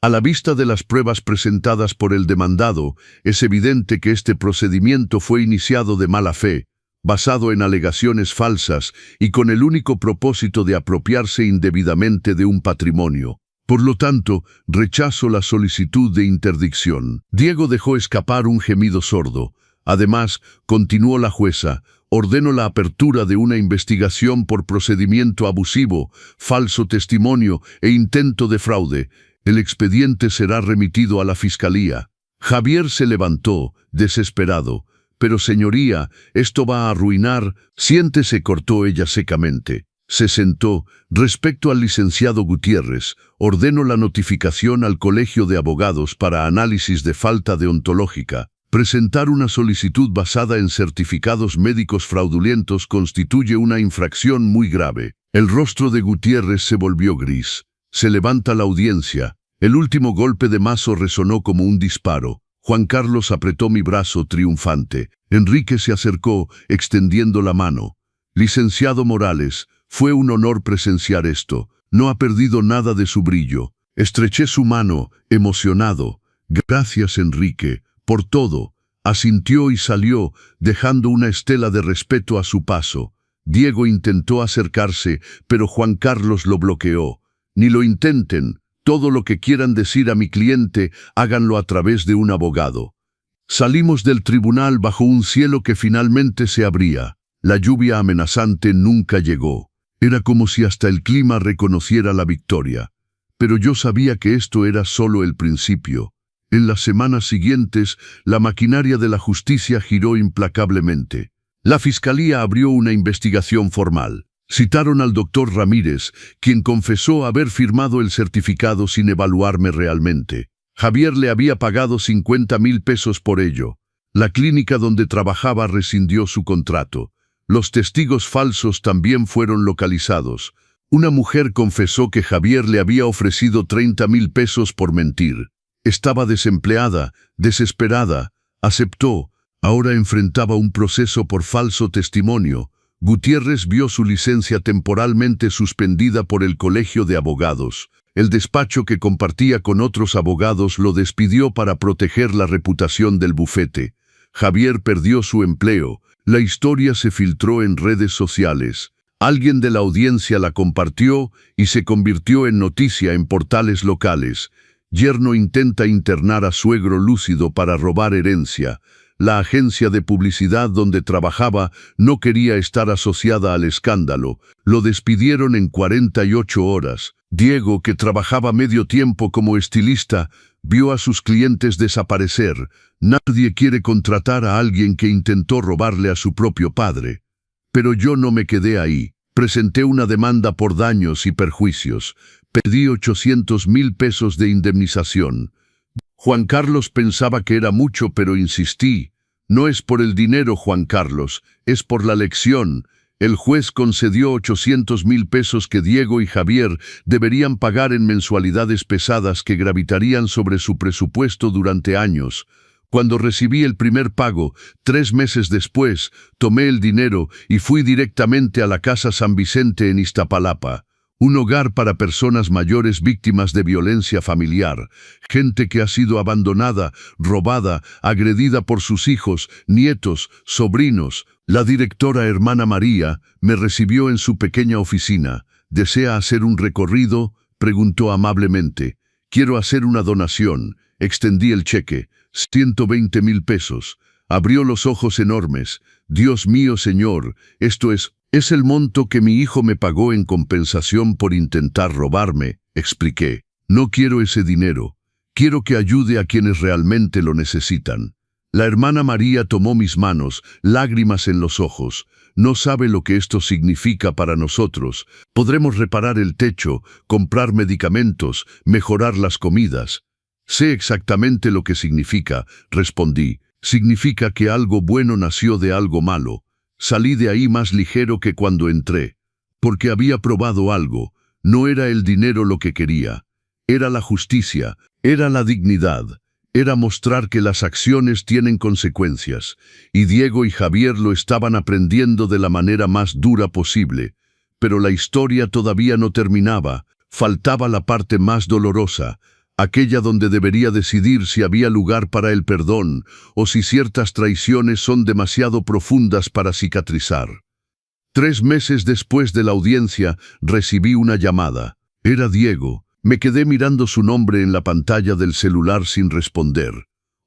A la vista de las pruebas presentadas por el demandado, es evidente que este procedimiento fue iniciado de mala fe, basado en alegaciones falsas y con el único propósito de apropiarse indebidamente de un patrimonio. Por lo tanto, rechazo la solicitud de interdicción. Diego dejó escapar un gemido sordo. Además, continuó la jueza, ordeno la apertura de una investigación por procedimiento abusivo, falso testimonio e intento de fraude. El expediente será remitido a la Fiscalía». Javier se levantó, desesperado. «Pero señoría, esto va a arruinar». «Siéntese», cortó ella secamente. Se sentó. «Respecto al licenciado Gutiérrez, ordeno la notificación al Colegio de Abogados para análisis de falta deontológica. Presentar una solicitud basada en certificados médicos fraudulentos constituye una infracción muy grave». El rostro de Gutiérrez se volvió gris. Se levanta la audiencia. El último golpe de mazo resonó como un disparo. Juan Carlos apretó mi brazo triunfante. Enrique se acercó, extendiendo la mano. «Licenciado Morales, fue un honor presenciar esto. No ha perdido nada de su brillo». Estreché su mano, emocionado. «Gracias, Enrique, por todo». Asintió y salió, dejando una estela de respeto a su paso. Diego intentó acercarse, pero Juan Carlos lo bloqueó. «Ni lo intenten. Todo lo que quieran decir a mi cliente, háganlo a través de un abogado». Salimos del tribunal bajo un cielo que finalmente se abría. La lluvia amenazante nunca llegó. Era como si hasta el clima reconociera la victoria. Pero yo sabía que esto era solo el principio. En las semanas siguientes, la maquinaria de la justicia giró implacablemente. La Fiscalía abrió una investigación formal. Citaron al doctor Ramírez, quien confesó haber firmado el certificado sin evaluarme realmente. Javier le había pagado 50,000 pesos por ello. La clínica donde trabajaba rescindió su contrato. Los testigos falsos también fueron localizados. Una mujer confesó que Javier le había ofrecido 30,000 pesos por mentir. Estaba desempleada, desesperada. Aceptó. Ahora enfrentaba un proceso por falso testimonio. Gutiérrez vio su licencia temporalmente suspendida por el Colegio de Abogados. El despacho que compartía con otros abogados lo despidió para proteger la reputación del bufete. Javier perdió su empleo. La historia se filtró en redes sociales. Alguien de la audiencia la compartió y se convirtió en noticia en portales locales. Yerno intenta internar a suegro lúcido para robar herencia. La agencia de publicidad donde trabajaba no quería estar asociada al escándalo. Lo despidieron en 48 horas. Diego, que trabajaba medio tiempo como estilista, vio a sus clientes desaparecer. Nadie quiere contratar a alguien que intentó robarle a su propio padre. Pero yo no me quedé ahí. Presenté una demanda por daños y perjuicios. Pedí 800,000 pesos de indemnización. Juan Carlos pensaba que era mucho, pero insistí. «No es por el dinero, Juan Carlos, es por la lección». El juez concedió 800,000 pesos que Diego y Javier deberían pagar en mensualidades pesadas que gravitarían sobre su presupuesto durante años. Cuando recibí el primer pago, 3 meses después, tomé el dinero y fui directamente a la Casa San Vicente en Iztapalapa. Un hogar para personas mayores víctimas de violencia familiar, gente que ha sido abandonada, robada, agredida por sus hijos, nietos, sobrinos. La directora hermana María me recibió en su pequeña oficina. «¿Desea hacer un recorrido?», preguntó amablemente. «Quiero hacer una donación». Extendí el cheque, 120,000 pesos. Abrió los ojos enormes. «Dios mío, señor, esto es el monto que mi hijo me pagó en compensación por intentar robarme», expliqué. «No quiero ese dinero. Quiero que ayude a quienes realmente lo necesitan». La hermana María tomó mis manos, lágrimas en los ojos. «No sabe lo que esto significa para nosotros. Podremos reparar el techo, comprar medicamentos, mejorar las comidas». «Sé exactamente lo que significa», respondí. «Significa que algo bueno nació de algo malo». Salí de ahí más ligero que cuando entré, porque había probado algo. No era el dinero lo que quería. Era la justicia, era la dignidad, era mostrar que las acciones tienen consecuencias, y Diego y Javier lo estaban aprendiendo de la manera más dura posible. Pero la historia todavía no terminaba, faltaba la parte más dolorosa, aquella donde debería decidir si había lugar para el perdón o si ciertas traiciones son demasiado profundas para cicatrizar. 3 meses después de la audiencia, recibí una llamada. Era Diego. Me quedé mirando su nombre en la pantalla del celular sin responder.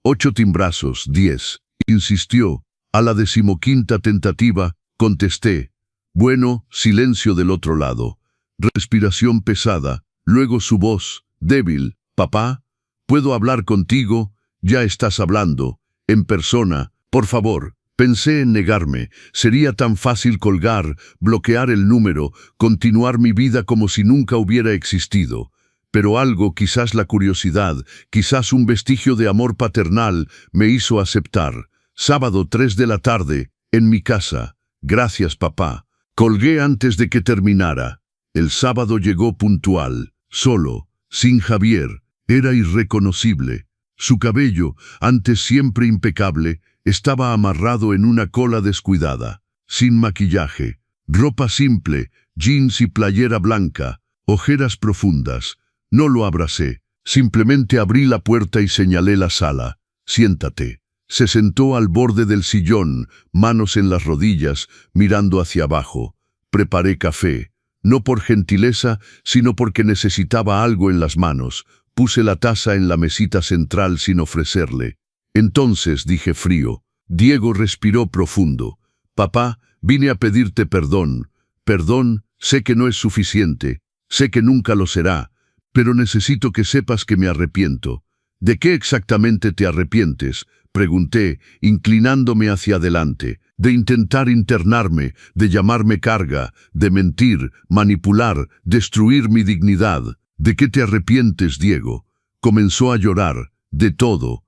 8 timbrazos, 10. Insistió. A la 15ª tentativa, contesté. Bueno, silencio del otro lado. Respiración pesada, luego su voz, débil. Papá, ¿puedo hablar contigo? Ya estás hablando. En persona, por favor. Pensé en negarme. Sería tan fácil colgar, bloquear el número, continuar mi vida como si nunca hubiera existido. Pero algo, quizás la curiosidad, quizás un vestigio de amor paternal, me hizo aceptar. Sábado 3 de la tarde, en mi casa. Gracias, papá. Colgué antes de que terminara. El sábado llegó puntual, solo, sin Javier. Era irreconocible. Su cabello, antes siempre impecable, estaba amarrado en una cola descuidada, sin maquillaje, ropa simple, jeans y playera blanca, ojeras profundas. No lo abracé, simplemente abrí la puerta y señalé la sala. Siéntate. Se sentó al borde del sillón, manos en las rodillas, mirando hacia abajo. Preparé café, no por gentileza, sino porque necesitaba algo en las manos. Puse la taza en la mesita central sin ofrecerle. Entonces dije frío. Diego respiró profundo. Papá, vine a pedirte perdón. Perdón, sé que no es suficiente, sé que nunca lo será, pero necesito que sepas que me arrepiento. ¿De qué exactamente te arrepientes?, pregunté, inclinándome hacia adelante. De intentar internarme, de llamarme carga, de mentir, manipular, destruir mi dignidad. ¿De qué te arrepientes, Diego? Comenzó a llorar. De todo,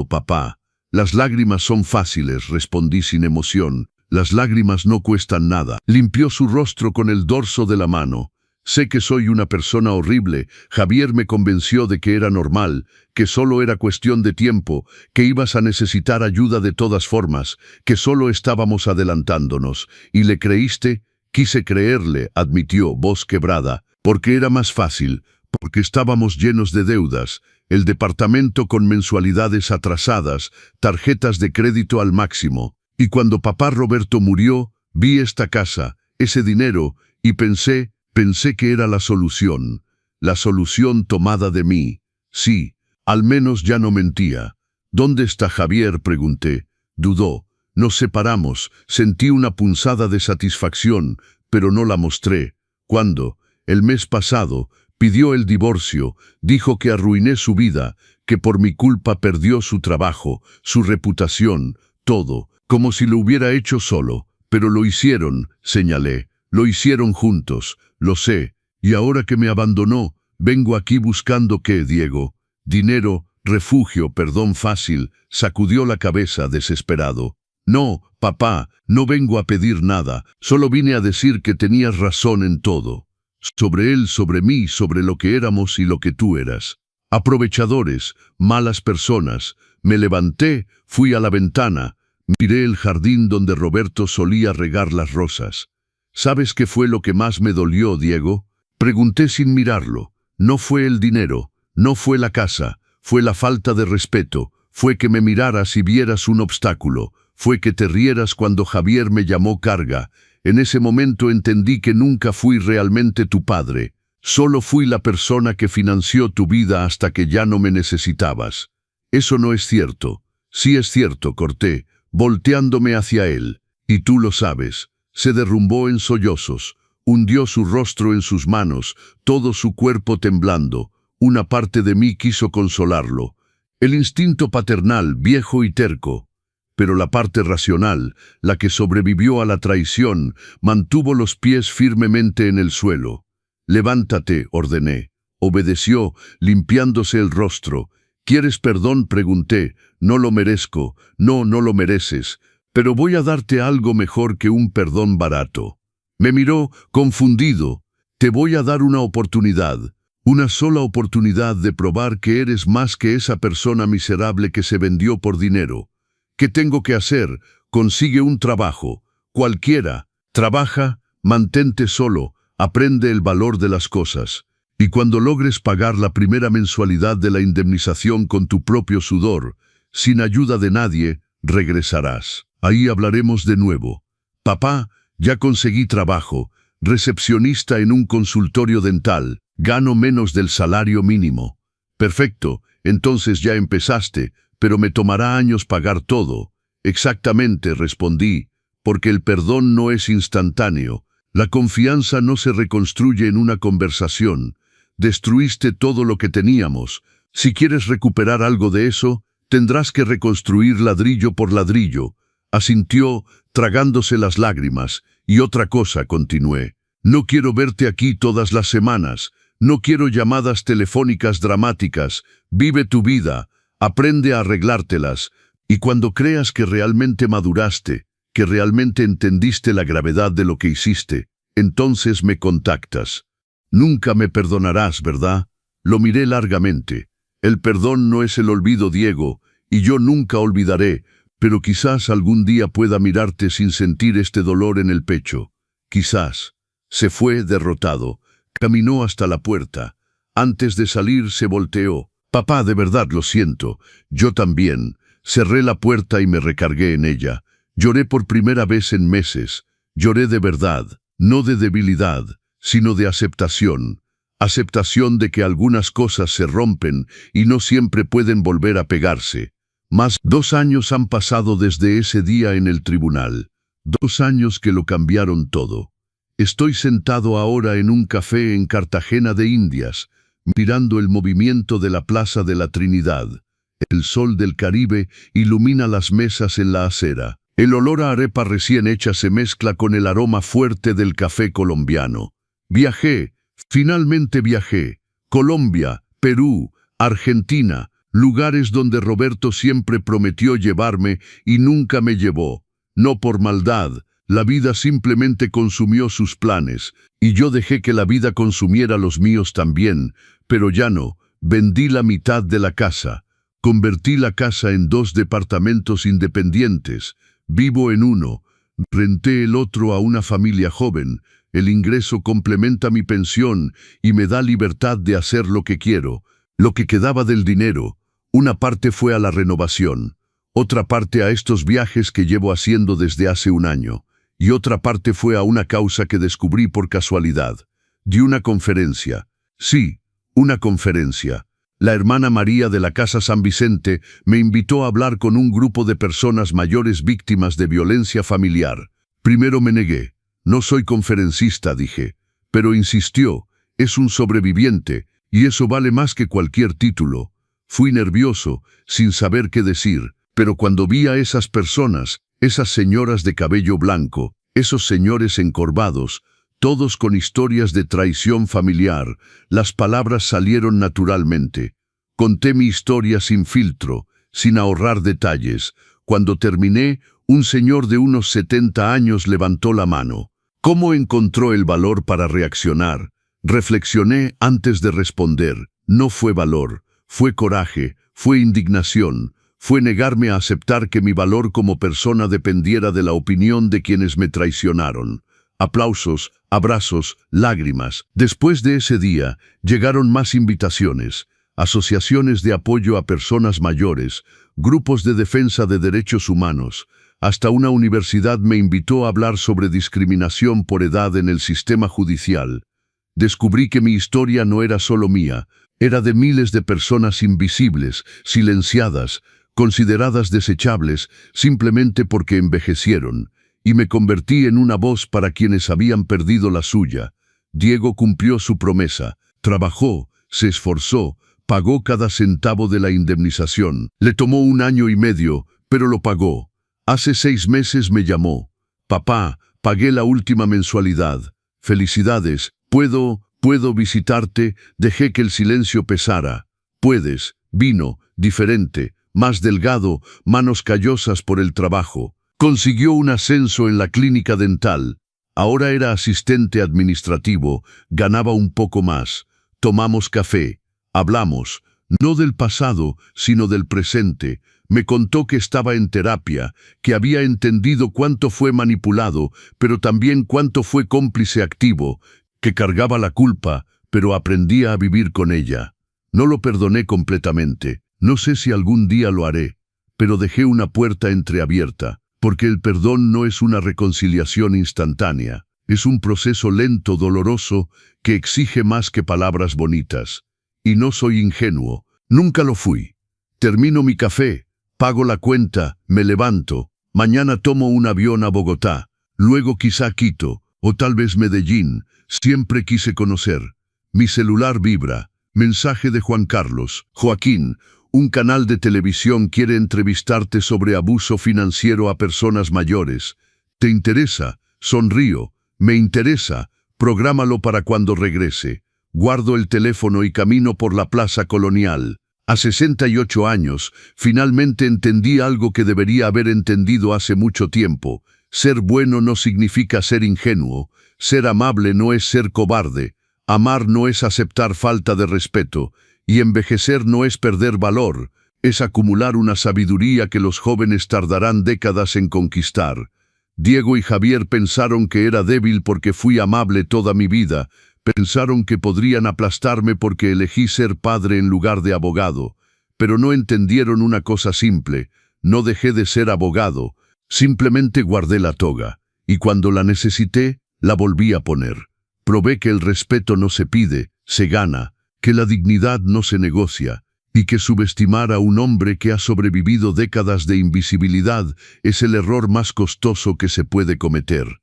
papá. Las lágrimas son fáciles, respondí sin emoción. Las lágrimas no cuestan nada. Limpió su rostro con el dorso de la mano. Sé que soy una persona horrible. Javier me convenció de que era normal, que solo era cuestión de tiempo, que ibas a necesitar ayuda de todas formas, que solo estábamos adelantándonos. ¿Y le creíste? Quise creerle, admitió, voz quebrada, porque era más fácil, porque estábamos llenos de deudas, el departamento con mensualidades atrasadas, tarjetas de crédito al máximo. Y cuando papá Roberto murió, vi esta casa, ese dinero, y pensé que era la solución tomada de mí. Sí, al menos ya no mentía. ¿Dónde está Javier?, pregunté. Dudó. Nos separamos, sentí una punzada de satisfacción, pero no la mostré. ¿Cuándo? El mes pasado. Pidió el divorcio, dijo que arruiné su vida, que por mi culpa perdió su trabajo, su reputación, todo, como si lo hubiera hecho solo. Pero lo hicieron, señalé, lo hicieron juntos, lo sé, y ahora que me abandonó, vengo aquí buscando ¿qué, Diego? Dinero, refugio, perdón fácil, sacudió la cabeza desesperado. No, papá, no vengo a pedir nada, solo vine a decir que tenías razón en todo. Sobre él, sobre mí, sobre lo que éramos y lo que tú eras. Aprovechadores, malas personas. Me levanté, fui a la ventana, miré el jardín donde Roberto solía regar las rosas. ¿Sabes qué fue lo que más me dolió, Diego? Pregunté sin mirarlo. No fue el dinero, no fue la casa, fue la falta de respeto, fue que me miraras y vieras un obstáculo, fue que te rieras cuando Javier me llamó carga. En ese momento entendí que nunca fui realmente tu padre. Solo fui la persona que financió tu vida hasta que ya no me necesitabas. Eso no es cierto. Sí es cierto, corté, volteándome hacia él. Y tú lo sabes. Se derrumbó en sollozos. Hundió su rostro en sus manos, todo su cuerpo temblando. Una parte de mí quiso consolarlo. El instinto paternal, viejo y terco. Pero la parte racional, la que sobrevivió a la traición, mantuvo los pies firmemente en el suelo. Levántate, ordené. Obedeció, limpiándose el rostro. ¿Quieres perdón?, pregunté. No lo merezco. No, no lo mereces. Pero voy a darte algo mejor que un perdón barato. Me miró, confundido. Te voy a dar una oportunidad. Una sola oportunidad de probar que eres más que esa persona miserable que se vendió por dinero. ¿Qué tengo que hacer? Consigue un trabajo, cualquiera. Trabaja, mantente solo, aprende el valor de las cosas. Y cuando logres pagar la primera mensualidad de la indemnización con tu propio sudor, sin ayuda de nadie, regresarás. Ahí hablaremos de nuevo. Papá, ya conseguí trabajo, recepcionista en un consultorio dental, gano menos del salario mínimo. Perfecto, entonces ya empezaste, pero me tomará años pagar todo. Exactamente, respondí, porque el perdón no es instantáneo. La confianza no se reconstruye en una conversación. Destruiste todo lo que teníamos. Si quieres recuperar algo de eso, tendrás que reconstruir ladrillo por ladrillo. Asintió, tragándose las lágrimas. Y otra cosa, continué. No quiero verte aquí todas las semanas. No quiero llamadas telefónicas dramáticas. Vive tu vida. Aprende a arreglártelas. Y cuando creas que realmente maduraste, que realmente entendiste la gravedad de lo que hiciste, entonces me contactas. Nunca me perdonarás, ¿verdad? Lo miré largamente. El perdón no es el olvido, Diego, y yo nunca olvidaré, pero quizás algún día pueda mirarte sin sentir este dolor en el pecho. Quizás. Se fue derrotado. Caminó hasta la puerta. Antes de salir se volteó. Papá, de verdad lo siento. Yo también. Cerré la puerta y me recargué en ella. Lloré por primera vez en meses. Lloré de verdad, no de debilidad, sino de aceptación. Aceptación de que algunas cosas se rompen y no siempre pueden volver a pegarse. Más 2 años han pasado desde ese día en el tribunal. 2 años que lo cambiaron todo. Estoy sentado ahora en un café en Cartagena de Indias, mirando el movimiento de la Plaza de la Trinidad. El sol del Caribe ilumina las mesas en la acera. El olor a arepa recién hecha se mezcla con el aroma fuerte del café colombiano. Viajé, finalmente viajé. Colombia, Perú, Argentina, lugares donde Roberto siempre prometió llevarme y nunca me llevó. No por maldad, la vida simplemente consumió sus planes, y yo dejé que la vida consumiera los míos también, pero ya no. Vendí la mitad de la casa. Convertí la casa en 2 departamentos independientes. Vivo en uno. Renté el otro a una familia joven. El ingreso complementa mi pensión y me da libertad de hacer lo que quiero. Lo que quedaba del dinero, una parte fue a la renovación, otra parte a estos viajes que llevo haciendo desde hace 1 año, y otra parte fue a una causa que descubrí por casualidad. Di una conferencia. Sí, una conferencia. La hermana María de la Casa San Vicente me invitó a hablar con un grupo de personas mayores víctimas de violencia familiar. Primero me negué. No soy conferencista, dije. Pero insistió, es un sobreviviente, y eso vale más que cualquier título. Fui nervioso, sin saber qué decir, pero cuando vi a esas personas, esas señoras de cabello blanco, esos señores encorvados, todos con historias de traición familiar, las palabras salieron naturalmente. Conté mi historia sin filtro, sin ahorrar detalles. Cuando terminé, un señor de unos 70 años levantó la mano. ¿Cómo encontró el valor para reaccionar? Reflexioné antes de responder. No fue valor, fue coraje, fue indignación, fue negarme a aceptar que mi valor como persona dependiera de la opinión de quienes me traicionaron. Aplausos, abrazos, lágrimas. Después de ese día, llegaron más invitaciones, asociaciones de apoyo a personas mayores, grupos de defensa de derechos humanos. Hasta una universidad me invitó a hablar sobre discriminación por edad en el sistema judicial. Descubrí que mi historia no era solo mía, era de miles de personas invisibles, silenciadas, consideradas desechables simplemente porque envejecieron, y me convertí en una voz para quienes habían perdido la suya. Diego cumplió su promesa, trabajó, se esforzó, pagó cada centavo de la indemnización. Le tomó 1 año y medio, pero lo pagó. Hace 6 meses me llamó. Papá, pagué la última mensualidad. Felicidades, puedo visitarte. Dejé que el silencio pesara. Puedes, vino, diferente, más delgado, manos callosas por el trabajo. Consiguió un ascenso en la clínica dental. Ahora era asistente administrativo, ganaba un poco más. Tomamos café, hablamos, no del pasado, sino del presente. Me contó que estaba en terapia, que había entendido cuánto fue manipulado, pero también cuánto fue cómplice activo, que cargaba la culpa, pero aprendía a vivir con ella. No lo perdoné completamente, no sé si algún día lo haré, pero dejé una puerta entreabierta, porque el perdón no es una reconciliación instantánea, es un proceso lento, doloroso, que exige más que palabras bonitas. Y no soy ingenuo, nunca lo fui. Termino mi café, pago la cuenta, me levanto, Mañana tomo un avión a Bogotá, luego quizá Quito, o tal vez Medellín. Siempre quise conocer. Mi celular vibra. Mensaje de Juan Carlos. Joaquín, un canal de televisión quiere entrevistarte sobre abuso financiero a personas mayores. ¿Te interesa? Sonrío. Me interesa. Prográmalo para cuando regrese. Guardo el teléfono y camino por la Plaza Colonial. A 68 años, finalmente entendí algo que debería haber entendido hace mucho tiempo. Ser bueno no significa ser ingenuo. Ser amable no es ser cobarde. Amar no es aceptar falta de respeto. Y envejecer no es perder valor. Es acumular una sabiduría que los jóvenes tardarán décadas en conquistar. Diego y Javier pensaron que era débil porque fui amable toda mi vida. Pensaron que podrían aplastarme porque elegí ser padre en lugar de abogado. Pero no entendieron una cosa simple. No dejé de ser abogado. Simplemente guardé la toga. Y cuando la necesité, la volví a poner. Probé que el respeto no se pide, se gana. Que la dignidad no se negocia. Y que subestimar a un hombre que ha sobrevivido décadas de invisibilidad es el error más costoso que se puede cometer.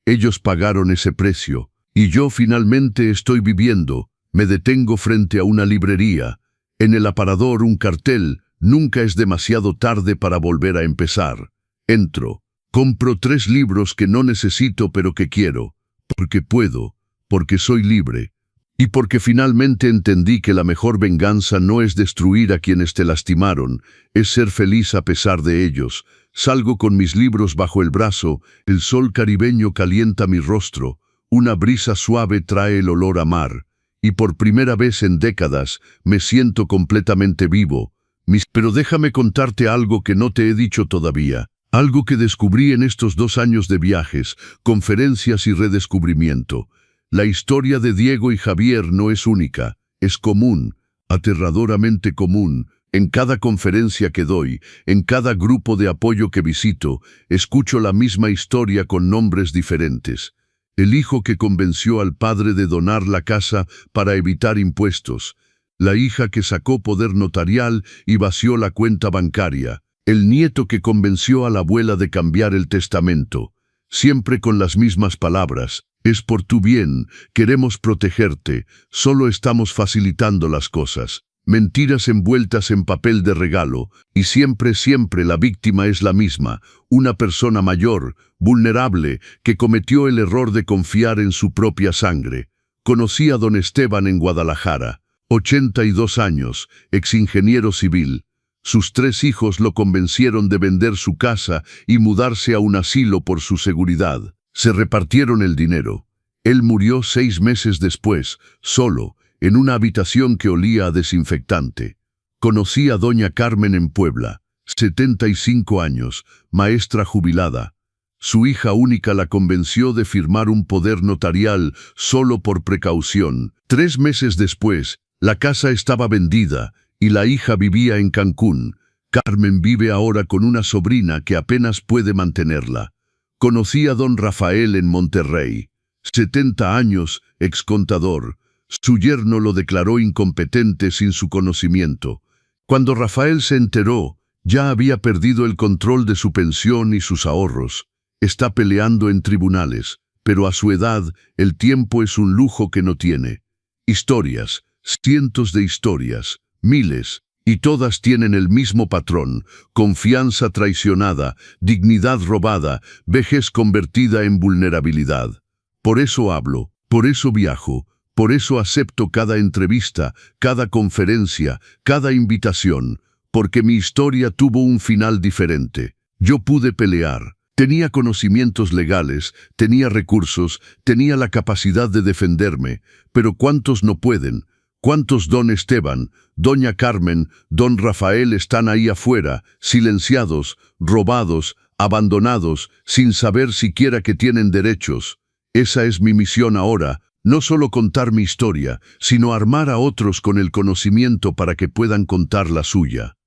Ellos pagaron ese precio. Y yo finalmente estoy viviendo. Me detengo frente a una librería. En el aparador un cartel, nunca es demasiado tarde para volver a empezar. Entro. Compro 3 libros que no necesito pero que quiero. Porque puedo. Porque soy libre. Y porque finalmente entendí que la mejor venganza no es destruir a quienes te lastimaron, es ser feliz a pesar de ellos. Salgo con mis libros bajo el brazo, el sol caribeño calienta mi rostro. Una brisa suave trae el olor a mar, y por primera vez en décadas me siento completamente vivo. Pero déjame contarte algo que no te he dicho todavía, algo que descubrí en estos 2 años de viajes, conferencias y redescubrimiento. La historia de Diego y Javier no es única, es común, aterradoramente común. En cada conferencia que doy, en cada grupo de apoyo que visito, escucho la misma historia con nombres diferentes. El hijo que convenció al padre de donar la casa para evitar impuestos. La hija que sacó poder notarial y vació la cuenta bancaria. El nieto que convenció a la abuela de cambiar el testamento. Siempre con las mismas palabras. Es por tu bien, queremos protegerte, solo estamos facilitando las cosas. Mentiras envueltas en papel de regalo, y siempre la víctima es la misma, una persona mayor, vulnerable, que cometió el error de confiar en su propia sangre. Conocí a don Esteban en Guadalajara, 82 años, exingeniero civil. Sus 3 hijos lo convencieron de vender su casa y mudarse a un asilo por su seguridad. Se repartieron el dinero. Él murió 6 meses después, solo, en una habitación que olía a desinfectante. Conocí a doña Carmen en Puebla, 75 años, maestra jubilada. Su hija única la convenció de firmar un poder notarial solo por precaución. 3 meses después, la casa estaba vendida y la hija vivía en Cancún. Carmen vive ahora con una sobrina que apenas puede mantenerla. Conocí a don Rafael en Monterrey, 70 años, excontador. Su yerno lo declaró incompetente sin su conocimiento. Cuando Rafael se enteró, ya había perdido el control de su pensión y sus ahorros. Está peleando en tribunales, pero a su edad, el tiempo es un lujo que no tiene. Historias, cientos de historias, miles. Y todas tienen el mismo patrón: confianza traicionada, dignidad robada, vejez convertida en vulnerabilidad. Por eso hablo, por eso viajo, por eso acepto cada entrevista, cada conferencia, cada invitación, porque mi historia tuvo un final diferente. Yo pude pelear, tenía conocimientos legales, tenía recursos, tenía la capacidad de defenderme, pero ¿cuántos no pueden? ¿Cuántos don Esteban, doña Carmen, don Rafael están ahí afuera, silenciados, robados, abandonados, sin saber siquiera que tienen derechos? Esa es mi misión ahora, no solo contar mi historia, sino armar a otros con el conocimiento para que puedan contar la suya.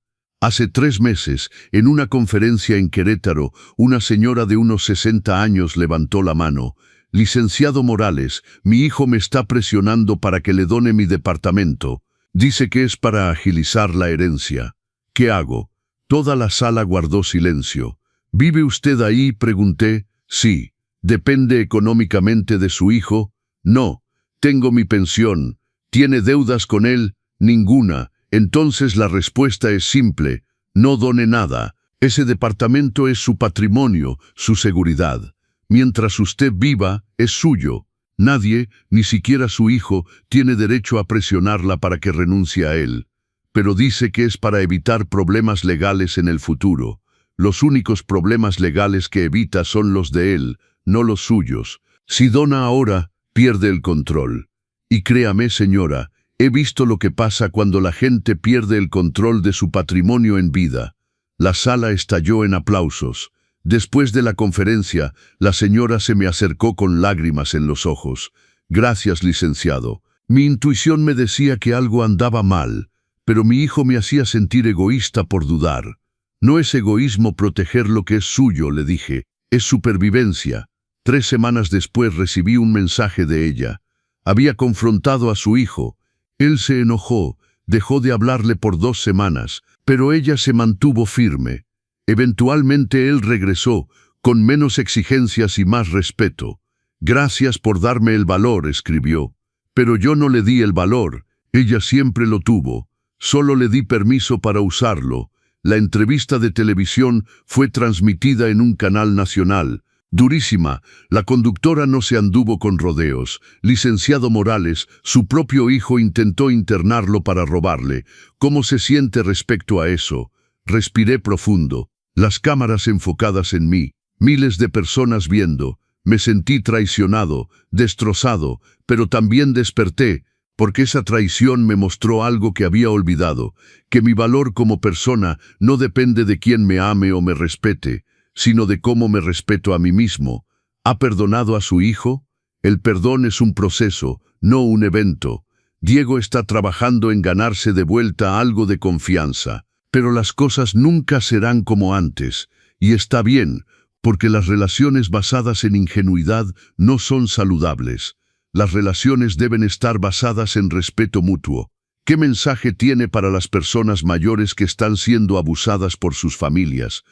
Hace 3 meses, en una conferencia en Querétaro, una señora de unos 60 años levantó la mano. Licenciado Morales, mi hijo me está presionando para que le done mi departamento. Dice que es para agilizar la herencia. ¿Qué hago? Toda la sala guardó silencio. ¿Vive usted ahí?, pregunté. Sí. ¿Depende económicamente de su hijo? No. Tengo mi pensión. ¿Tiene deudas con él? Ninguna. Entonces la respuesta es simple. No done nada. Ese departamento es su patrimonio, su seguridad. Mientras usted viva, es suyo. Nadie, ni siquiera su hijo, tiene derecho a presionarla para que renuncie a él. Pero dice que es para evitar problemas legales en el futuro. Los únicos problemas legales que evita son los de él, no los suyos. Si dona ahora, pierde el control. Y créame, señora, he visto lo que pasa cuando la gente pierde el control de su patrimonio en vida. La sala estalló en aplausos. Después de la conferencia, la señora se me acercó con lágrimas en los ojos. Gracias, licenciado. Mi intuición me decía que algo andaba mal, pero mi hijo me hacía sentir egoísta por dudar. No es egoísmo proteger lo que es suyo, le dije. Es supervivencia. 3 semanas después recibí un mensaje de ella. Había confrontado a su hijo. Él se enojó, dejó de hablarle por 2 semanas, pero ella se mantuvo firme. Eventualmente él regresó, con menos exigencias y más respeto. Gracias por darme el valor, escribió. Pero yo no le di el valor, ella siempre lo tuvo. Solo le di permiso para usarlo. La entrevista de televisión fue transmitida en un canal nacional. Durísima, la conductora no se anduvo con rodeos. Licenciado Morales, su propio hijo intentó internarlo para robarle. ¿Cómo se siente respecto a eso? Respiré profundo. Las cámaras enfocadas en mí, miles de personas viendo. Me sentí traicionado, destrozado, pero también desperté, porque esa traición me mostró algo que había olvidado, que mi valor como persona no depende de quién me ame o me respete, sino de cómo me respeto a mí mismo. ¿Ha perdonado a su hijo? El perdón es un proceso, no un evento. Diego está trabajando en ganarse de vuelta algo de confianza, pero las cosas nunca serán como antes, y está bien, porque las relaciones basadas en ingenuidad no son saludables. Las relaciones deben estar basadas en respeto mutuo. ¿Qué mensaje tiene para las personas mayores que están siendo abusadas por sus familias?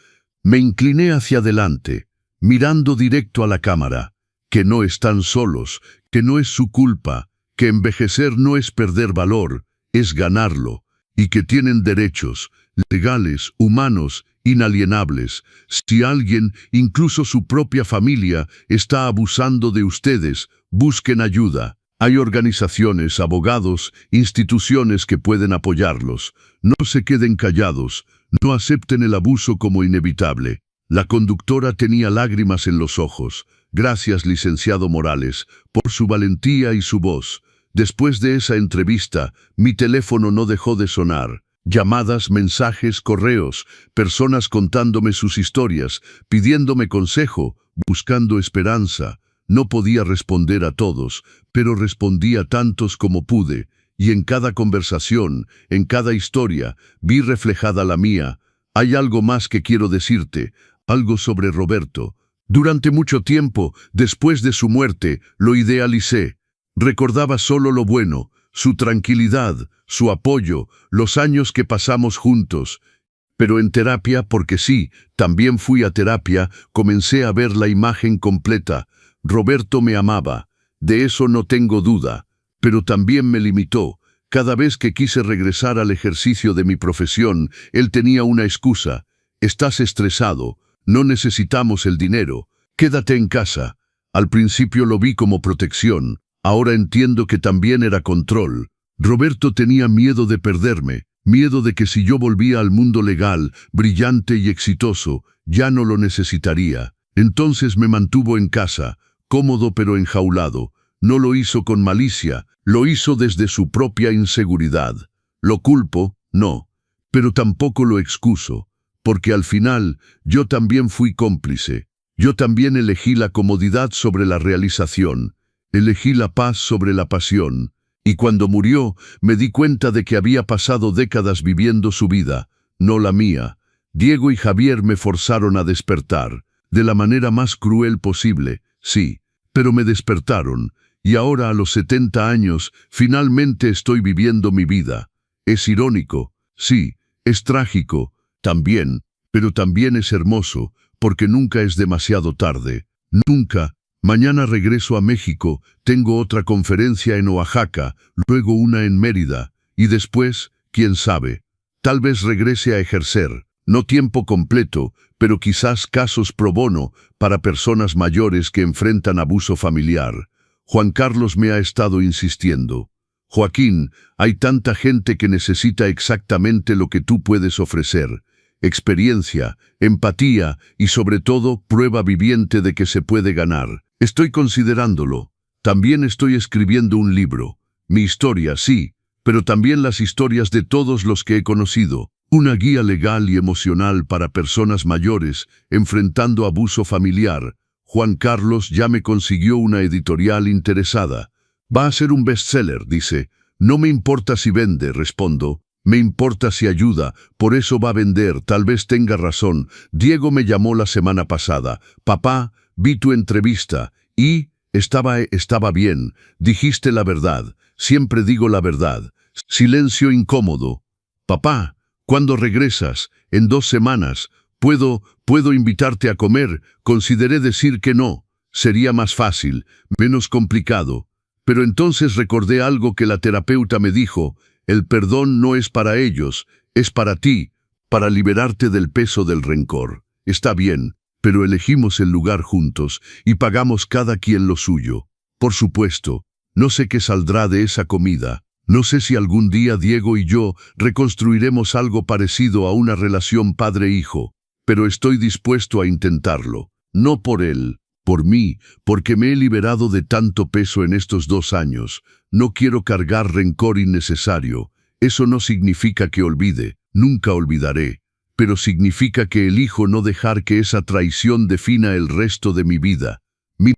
Me incliné hacia adelante, mirando directo a la cámara, que no están solos, que no es su culpa, que envejecer no es perder valor, es ganarlo, y que tienen derechos, legales, humanos, inalienables. Si alguien, incluso su propia familia, está abusando de ustedes, busquen ayuda. Hay organizaciones, abogados, instituciones que pueden apoyarlos. No se queden callados, no acepten el abuso como inevitable. La conductora tenía lágrimas en los ojos. Gracias, licenciado Morales, por su valentía y su voz. Después de esa entrevista, mi teléfono no dejó de sonar. Llamadas, mensajes, correos, personas contándome sus historias, pidiéndome consejo, buscando esperanza. No podía responder a todos, pero respondí a tantos como pude, y en cada conversación, en cada historia, vi reflejada la mía. Hay algo más que quiero decirte, algo sobre Roberto. Durante mucho tiempo, después de su muerte, lo idealicé. Recordaba solo lo bueno, su tranquilidad, su apoyo, los años que pasamos juntos. Pero en terapia, porque sí, también fui a terapia, comencé a ver la imagen completa. Roberto me amaba, de eso no tengo duda, pero también me limitó. Cada vez que quise regresar al ejercicio de mi profesión, él tenía una excusa. Estás estresado, no necesitamos el dinero, quédate en casa. Al principio lo vi como protección, ahora entiendo que también era control. Roberto tenía miedo de perderme, miedo de que si yo volvía al mundo legal, brillante y exitoso, ya no lo necesitaría. Entonces me mantuvo en casa, cómodo pero enjaulado. No lo hizo con malicia, lo hizo desde su propia inseguridad. ¿Lo culpo? No. Pero tampoco lo excuso, porque al final yo también fui cómplice. Yo también elegí la comodidad sobre la realización, elegí la paz sobre la pasión. Y cuando murió, me di cuenta de que había pasado décadas viviendo su vida, no la mía. Diego y Javier me forzaron a despertar, de la manera más cruel posible, sí, pero me despertaron, y ahora a los 70 años, finalmente estoy viviendo mi vida. Es irónico, sí, es trágico, también, pero también es hermoso, porque nunca es demasiado tarde. Nunca. Mañana regreso a México, tengo otra conferencia en Oaxaca, luego una en Mérida, y después, quién sabe, tal vez regrese a ejercer, no tiempo completo, pero quizás casos pro bono para personas mayores que enfrentan abuso familiar. Juan Carlos me ha estado insistiendo. Joaquín, hay tanta gente que necesita exactamente lo que tú puedes ofrecer. Experiencia, empatía y sobre todo prueba viviente de que se puede ganar. Estoy considerándolo. También estoy escribiendo un libro. Mi historia, sí, pero también las historias de todos los que he conocido. Una guía legal y emocional para personas mayores enfrentando abuso familiar. Juan Carlos ya me consiguió una editorial interesada. Va a ser un bestseller, dice. No me importa si vende, respondo. Me importa si ayuda, por eso va a vender, tal vez tenga razón. Diego me llamó la semana pasada. Papá, vi tu entrevista y estaba bien. Dijiste la verdad. Siempre digo la verdad. Silencio incómodo. Papá, ¿cuándo regresas? En 2 semanas. Puedo invitarte a comer. Consideré decir que no. Sería más fácil, menos complicado. Pero entonces recordé algo que la terapeuta me dijo. El perdón no es para ellos, es para ti, para liberarte del peso del rencor. Está bien, pero elegimos el lugar juntos y pagamos cada quien lo suyo. Por supuesto, no sé qué saldrá de esa comida. No sé si algún día Diego y yo reconstruiremos algo parecido a una relación padre-hijo, pero estoy dispuesto a intentarlo. No por él, por mí, porque me he liberado de tanto peso en estos 2 años. No quiero cargar rencor innecesario. Eso no significa que olvide, nunca olvidaré, pero significa que elijo no dejar que esa traición defina el resto de mi vida.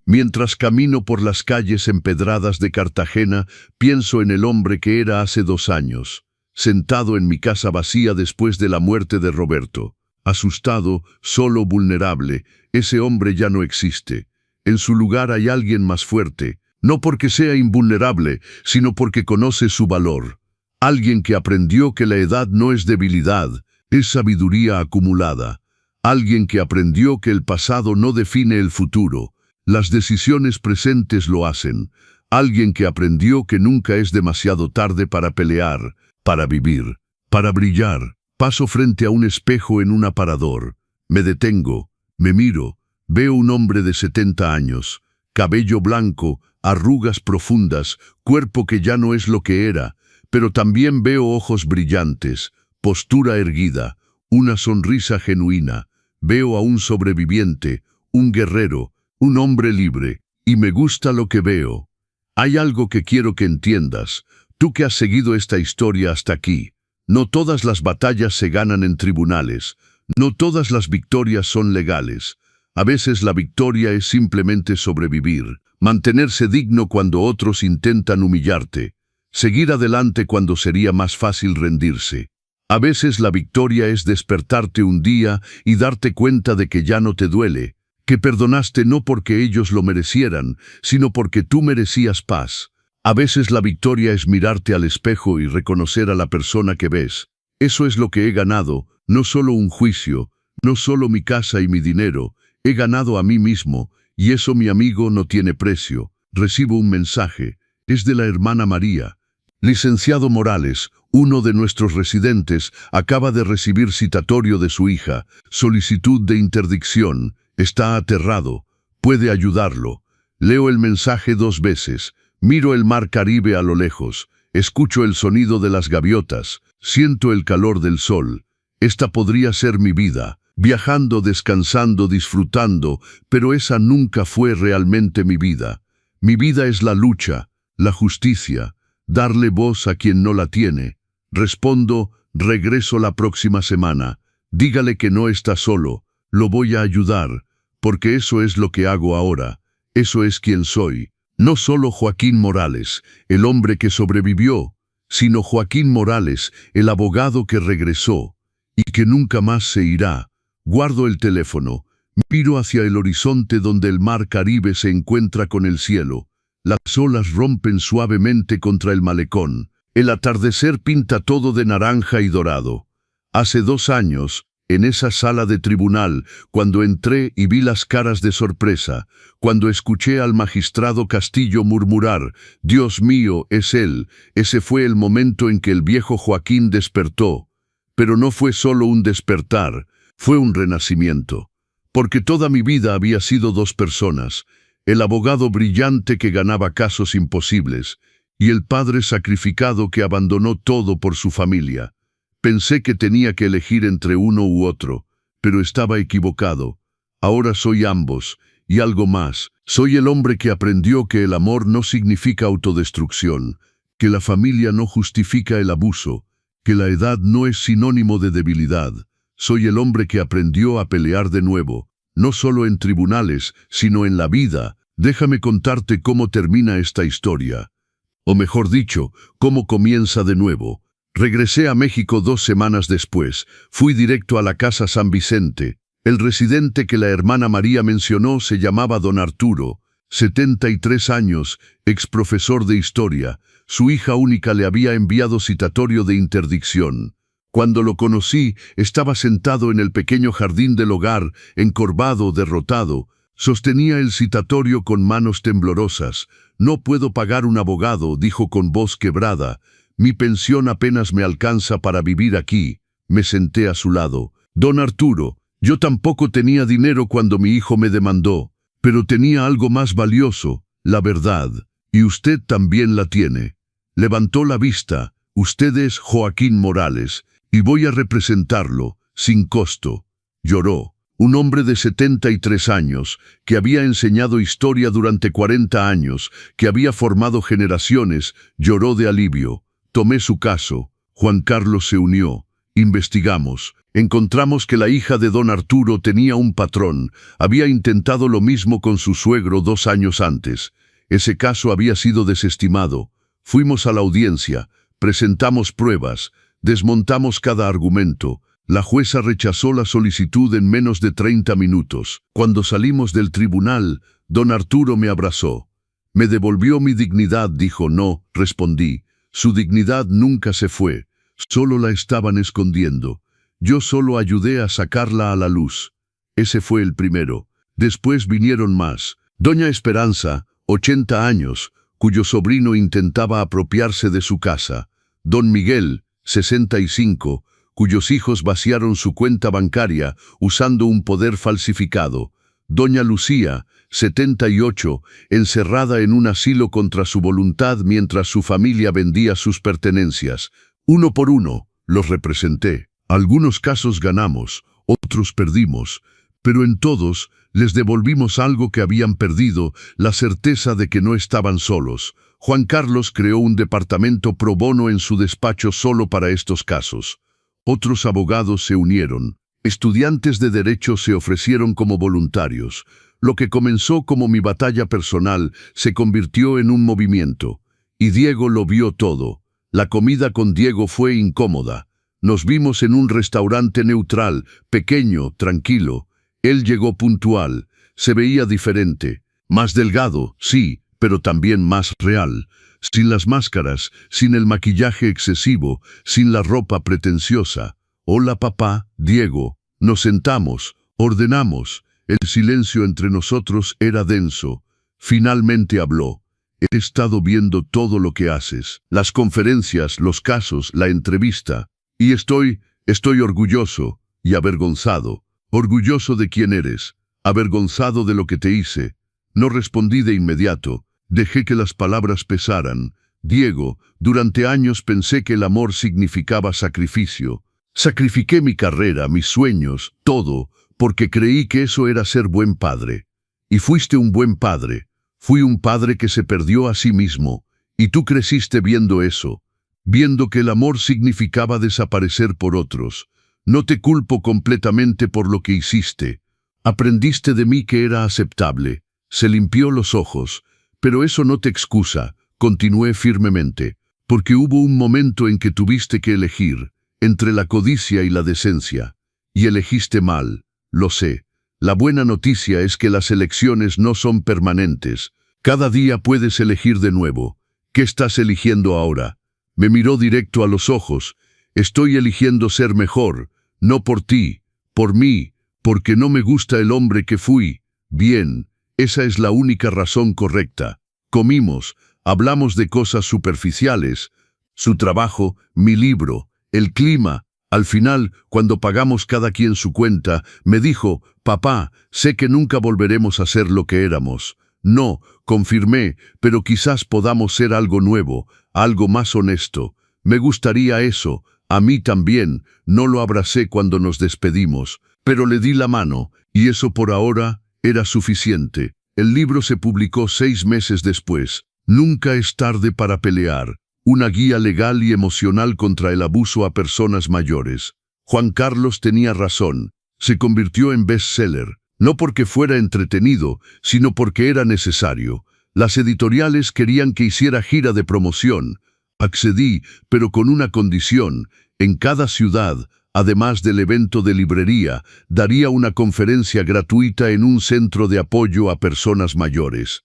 Mientras camino por las calles empedradas de Cartagena, pienso en el hombre que era hace 2 años, sentado en mi casa vacía después de la muerte de Roberto. Asustado, solo, vulnerable, ese hombre ya no existe. En su lugar hay alguien más fuerte, no porque sea invulnerable, sino porque conoce su valor. Alguien que aprendió que la edad no es debilidad, es sabiduría acumulada. Alguien que aprendió que el pasado no define el futuro, las decisiones presentes lo hacen. Alguien que aprendió que nunca es demasiado tarde para pelear, para vivir, para brillar. Paso frente a un espejo en un aparador. Me detengo, me miro, veo un hombre de 70 años, cabello blanco, arrugas profundas, cuerpo que ya no es lo que era, pero también veo ojos brillantes, postura erguida, una sonrisa genuina. Veo a un sobreviviente, un guerrero, un hombre libre, y me gusta lo que veo. Hay algo que quiero que entiendas, tú que has seguido esta historia hasta aquí. No todas las batallas se ganan en tribunales, no todas las victorias son legales. A veces la victoria es simplemente sobrevivir, mantenerse digno cuando otros intentan humillarte, seguir adelante cuando sería más fácil rendirse. A veces la victoria es despertarte un día y darte cuenta de que ya no te duele, que perdonaste no porque ellos lo merecieran, sino porque tú merecías paz. A veces la victoria es mirarte al espejo y reconocer a la persona que ves. Eso es lo que he ganado, no solo un juicio, no solo mi casa y mi dinero, he ganado a mí mismo, y eso, mi amigo, no tiene precio. Recibo un mensaje, es de la hermana María. Licenciado Morales, uno de nuestros residentes, acaba de recibir citatorio de su hija, solicitud de interdicción, está aterrado, puede ayudarlo. Leo el mensaje 2 veces. Miro el mar Caribe a lo lejos, escucho el sonido de las gaviotas, siento el calor del sol. Esta podría ser mi vida, viajando, descansando, disfrutando, pero esa nunca fue realmente mi vida. Mi vida es la lucha, la justicia, darle voz a quien no la tiene. Respondo, regreso la próxima semana. Dígale que no está solo, lo voy a ayudar, porque eso es lo que hago ahora, eso es quien soy. No solo Joaquín Morales, el hombre que sobrevivió, sino Joaquín Morales, el abogado que regresó y que nunca más se irá. Guardo el teléfono, miro hacia el horizonte donde el mar Caribe se encuentra con el cielo. Las olas rompen suavemente contra el malecón. El atardecer pinta todo de naranja y dorado. Hace 2 años, En esa sala de tribunal, cuando entré y vi las caras de sorpresa, cuando escuché al magistrado Castillo murmurar, «Dios mío, es él», ese fue el momento en que el viejo Joaquín despertó. Pero no fue solo un despertar, fue un renacimiento. Porque toda mi vida había sido dos personas, el abogado brillante que ganaba casos imposibles, y el padre sacrificado que abandonó todo por su familia. Pensé que tenía que elegir entre uno u otro, pero estaba equivocado. Ahora soy ambos, y algo más. Soy el hombre que aprendió que el amor no significa autodestrucción, que la familia no justifica el abuso, que la edad no es sinónimo de debilidad. Soy el hombre que aprendió a pelear de nuevo, no solo en tribunales, sino en la vida. Déjame contarte cómo termina esta historia. O mejor dicho, cómo comienza de nuevo. Regresé a México 2 semanas después. Fui directo a la Casa San Vicente. El residente que la hermana María mencionó se llamaba don Arturo, 73 años, exprofesor de historia. Su hija única le había enviado citatorio de interdicción. Cuando lo conocí, estaba sentado en el pequeño jardín del hogar, encorvado, derrotado. Sostenía el citatorio con manos temblorosas. «No puedo pagar un abogado», dijo con voz quebrada. «Mi pensión apenas me alcanza para vivir aquí». Me senté a su lado. «Don Arturo, yo tampoco tenía dinero cuando mi hijo me demandó, pero tenía algo más valioso, la verdad, y usted también la tiene». Levantó la vista. «Usted es Joaquín Morales, y voy a representarlo, sin costo». Lloró. Un hombre de 73 años, que había enseñado historia durante 40 años, que había formado generaciones, lloró de alivio. Tomé su caso. Juan Carlos se unió. Investigamos. Encontramos que la hija de don Arturo tenía un patrón. Había intentado lo mismo con su suegro 2 años antes. Ese caso había sido desestimado. Fuimos a la audiencia. Presentamos pruebas. Desmontamos cada argumento. La jueza rechazó la solicitud en menos de 30 minutos. Cuando salimos del tribunal, don Arturo me abrazó. «Me devolvió mi dignidad», dijo. «No», respondí. «Su dignidad nunca se fue. Solo la estaban escondiendo. Yo solo ayudé a sacarla a la luz». Ese fue el primero. Después vinieron más. Doña Esperanza, 80 años, cuyo sobrino intentaba apropiarse de su casa. Don Miguel, 65, cuyos hijos vaciaron su cuenta bancaria usando un poder falsificado. Doña Lucía, 78, encerrada en un asilo contra su voluntad mientras su familia vendía sus pertenencias. Uno por uno, los representé. Algunos casos ganamos, otros perdimos, pero en todos les devolvimos algo que habían perdido, la certeza de que no estaban solos. Juan Carlos creó un departamento pro bono en su despacho solo para estos casos. Otros abogados se unieron. Estudiantes de derecho se ofrecieron como voluntarios. Lo que comenzó como mi batalla personal se convirtió en un movimiento. Y Diego lo vio todo. La comida con Diego fue incómoda. Nos vimos en un restaurante neutral, pequeño, tranquilo. Él llegó puntual. Se veía diferente. Más delgado, sí, pero también más real. Sin las máscaras, sin el maquillaje excesivo, sin la ropa pretenciosa. «Hola papá, Diego». Nos sentamos, ordenamos. El silencio entre nosotros era denso. Finalmente habló. «He estado viendo todo lo que haces. Las conferencias, los casos, la entrevista. Y estoy orgulloso y avergonzado. Orgulloso de quién eres. Avergonzado de lo que te hice». No respondí de inmediato. Dejé que las palabras pesaran. «Diego, durante años pensé que el amor significaba sacrificio. Sacrifiqué mi carrera, mis sueños, todo, porque creí que eso era ser buen padre. Y fuiste un buen padre. Fui un padre que se perdió a sí mismo. Y tú creciste viendo eso, viendo que el amor significaba desaparecer por otros. No te culpo completamente por lo que hiciste. Aprendiste de mí que era aceptable». Se limpió los ojos. «Pero eso no te excusa», continué firmemente, «porque hubo un momento en que tuviste que elegir entre la codicia y la decencia. Y elegiste mal, lo sé. La buena noticia es que las elecciones no son permanentes. Cada día puedes elegir de nuevo. ¿Qué estás eligiendo ahora?». Me miró directo a los ojos. «Estoy eligiendo ser mejor, no por ti, Por mí, porque no me gusta el hombre que fui. Bien, esa es la única razón correcta. Comimos, hablamos de cosas superficiales. Su trabajo, mi libro, el clima. Al final, cuando pagamos cada quien su cuenta, me dijo, «Papá, sé que nunca volveremos a ser lo que éramos». «No», confirmé, «pero quizás podamos ser algo nuevo, algo más honesto». Me gustaría eso, a mí también. No lo abracé cuando nos despedimos, pero le di la mano, y eso por ahora era suficiente. El libro se publicó 6 meses después. Nunca es tarde para pelear. Una guía legal y emocional contra el abuso a personas mayores. Juan Carlos tenía razón. Se convirtió en bestseller, no porque fuera entretenido, sino porque era necesario. Las editoriales querían que hiciera gira de promoción. Accedí, pero con una condición. En cada ciudad, además del evento de librería, daría una conferencia gratuita en un centro de apoyo a personas mayores.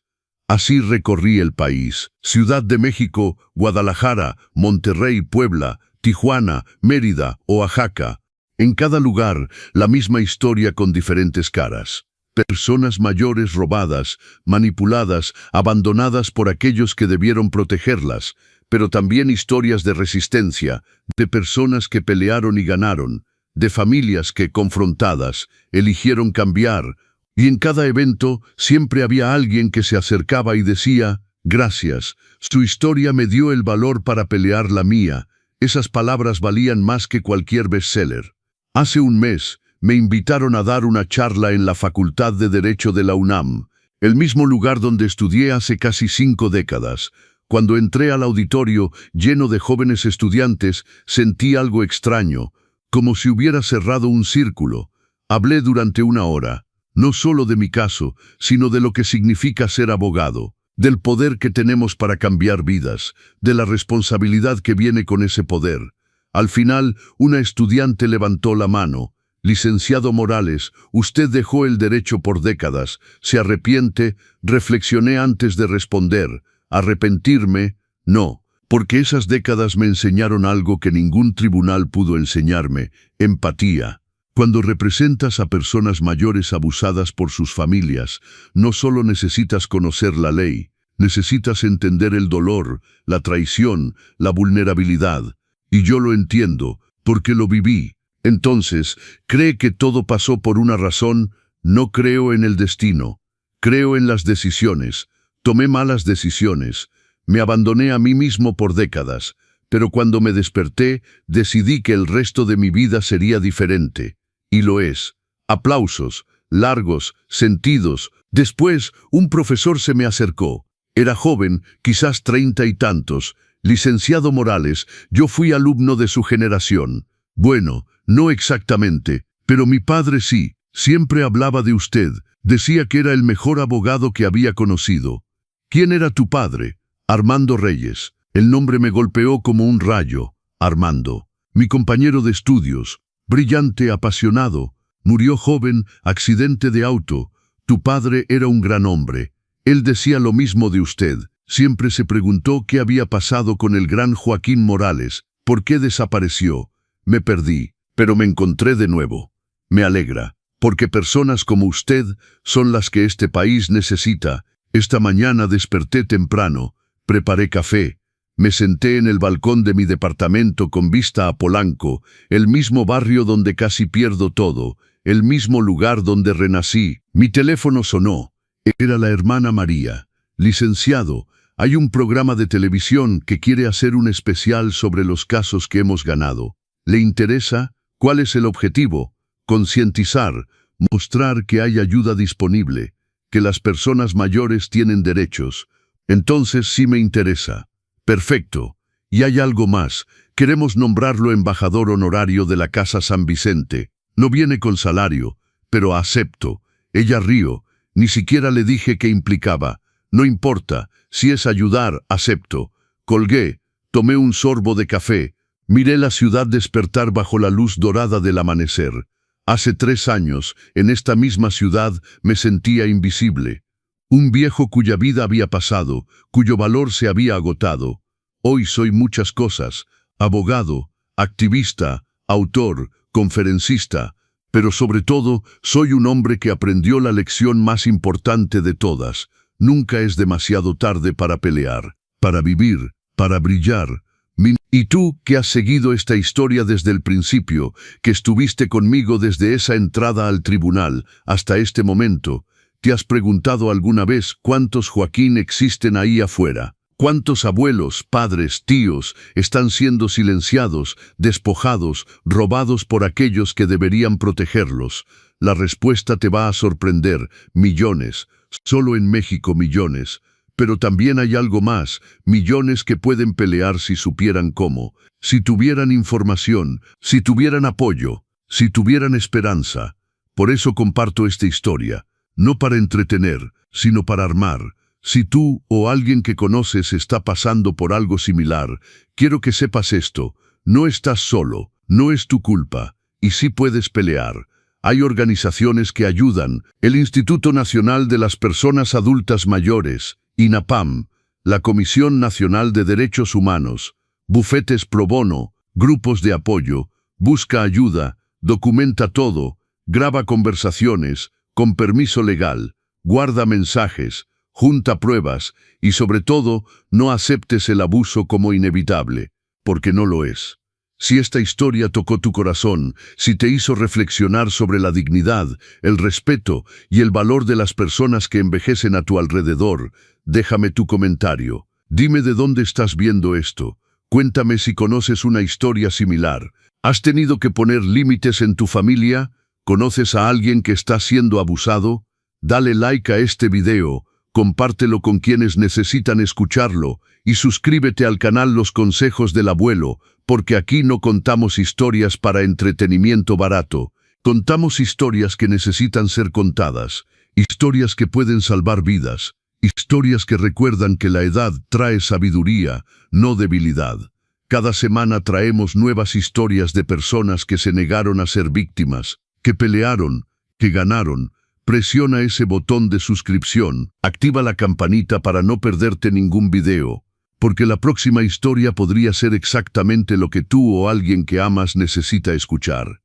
Así recorrí el país. Ciudad de México, Guadalajara, Monterrey, Puebla, Tijuana, Mérida, Oaxaca. En cada lugar, la misma historia con diferentes caras. Personas mayores robadas, manipuladas, abandonadas por aquellos que debieron protegerlas, pero también historias de resistencia, de personas que pelearon y ganaron, de familias que, confrontadas, eligieron cambiar. Y en cada evento siempre había alguien que se acercaba y decía, «Gracias, su historia me dio el valor para pelear la mía». Esas palabras valían más que cualquier bestseller. Hace un mes, me invitaron a dar una charla en la Facultad de Derecho de la UNAM, el mismo lugar donde estudié hace casi 5 décadas. Cuando entré al auditorio lleno de jóvenes estudiantes, sentí algo extraño, como si hubiera cerrado un círculo. Hablé durante 1 hora. No solo de mi caso, sino de lo que significa ser abogado, del poder que tenemos para cambiar vidas, de la responsabilidad que viene con ese poder. Al final, una estudiante levantó la mano. «Licenciado Morales, usted dejó el derecho por décadas. ¿Se arrepiente?». Reflexioné antes de responder. ¿Arrepentirme? No, porque esas décadas me enseñaron algo que ningún tribunal pudo enseñarme: empatía. Cuando representas a personas mayores abusadas por sus familias, no solo necesitas conocer la ley, necesitas entender el dolor, la traición, la vulnerabilidad. Y yo lo entiendo, porque lo viví. Entonces, ¿cree que todo pasó por una razón? No creo en el destino. Creo en las decisiones. Tomé malas decisiones. Me abandoné a mí mismo por décadas. Pero cuando me desperté, decidí que el resto de mi vida sería diferente. Y lo es. Aplausos, largos, sentidos. Después, un profesor se me acercó. Era joven, quizás 30 y tantos. «Licenciado Morales, yo fui alumno de su generación». «Bueno, no exactamente, pero mi padre sí. Siempre hablaba de usted. Decía que era el mejor abogado que había conocido». «¿Quién era tu padre?» «Armando Reyes». El nombre me golpeó como un rayo. Armando. Mi compañero de estudios. Brillante, apasionado. Murió joven, accidente de auto. Tu padre era un gran hombre. Él decía lo mismo de usted. Siempre se preguntó qué había pasado con el gran Joaquín Morales. ¿Por qué desapareció? Me perdí, pero me encontré de nuevo. Me alegra, porque personas como usted son las que este país necesita. Esta mañana desperté temprano, preparé café. Me senté en el balcón de mi departamento con vista a Polanco, el mismo barrio donde casi pierdo todo, el mismo lugar donde renací. Mi teléfono sonó. Era la hermana María. «Licenciado, hay un programa de televisión que quiere hacer un especial sobre los casos que hemos ganado. ¿Le interesa? ¿Cuál es el objetivo? Concientizar, mostrar que hay ayuda disponible, que las personas mayores tienen derechos. Entonces sí me interesa». «Perfecto. Y hay algo más. Queremos nombrarlo embajador honorario de la Casa San Vicente. No viene con salario, pero acepto». Ella rió. Ni siquiera le dije qué implicaba. «No importa. Si es ayudar, acepto». Colgué. Tomé un sorbo de café. Miré la ciudad despertar bajo la luz dorada del amanecer. Hace 3 años, en esta misma ciudad, me sentía invisible. Un viejo cuya vida había pasado, cuyo valor se había agotado. Hoy soy muchas cosas: abogado, activista, autor, conferencista. Pero sobre todo, soy un hombre que aprendió la lección más importante de todas. Nunca es demasiado tarde para pelear, para vivir, para brillar. Y tú, que has seguido esta historia desde el principio, que estuviste conmigo desde esa entrada al tribunal hasta este momento, ¿te has preguntado alguna vez cuántos Joaquín existen ahí afuera? ¿Cuántos abuelos, padres, tíos están siendo silenciados, despojados, robados por aquellos que deberían protegerlos? La respuesta te va a sorprender. Millones. Solo en México millones. Pero también hay algo más, millones que pueden pelear si supieran cómo, si tuvieran información, si tuvieran apoyo, si tuvieran esperanza. Por eso comparto esta historia, no para entretener, sino para armar. Si tú o alguien que conoces está pasando por algo similar, quiero que sepas esto, no estás solo, no es tu culpa, y sí puedes pelear. Hay organizaciones que ayudan, el Instituto Nacional de las Personas Adultas Mayores, INAPAM, la Comisión Nacional de Derechos Humanos, bufetes pro bono, grupos de apoyo, busca ayuda, documenta todo, graba conversaciones, con permiso legal, guarda mensajes, junta pruebas y sobre todo, no aceptes el abuso como inevitable, porque no lo es. Si esta historia tocó tu corazón, si te hizo reflexionar sobre la dignidad, el respeto y el valor de las personas que envejecen a tu alrededor, déjame tu comentario. Dime de dónde estás viendo esto. Cuéntame si conoces una historia similar. ¿Has tenido que poner límites en tu familia? ¿Conoces a alguien que está siendo abusado? Dale like a este video, compártelo con quienes necesitan escucharlo y suscríbete al canal Los Consejos del Abuelo, porque aquí no contamos historias para entretenimiento barato. Contamos historias que necesitan ser contadas, historias que pueden salvar vidas, historias que recuerdan que la edad trae sabiduría, no debilidad. Cada semana traemos nuevas historias de personas que se negaron a ser víctimas, que pelearon, que ganaron. Presiona ese botón de suscripción, activa la campanita para no perderte ningún video, porque la próxima historia podría ser exactamente lo que tú o alguien que amas necesita escuchar.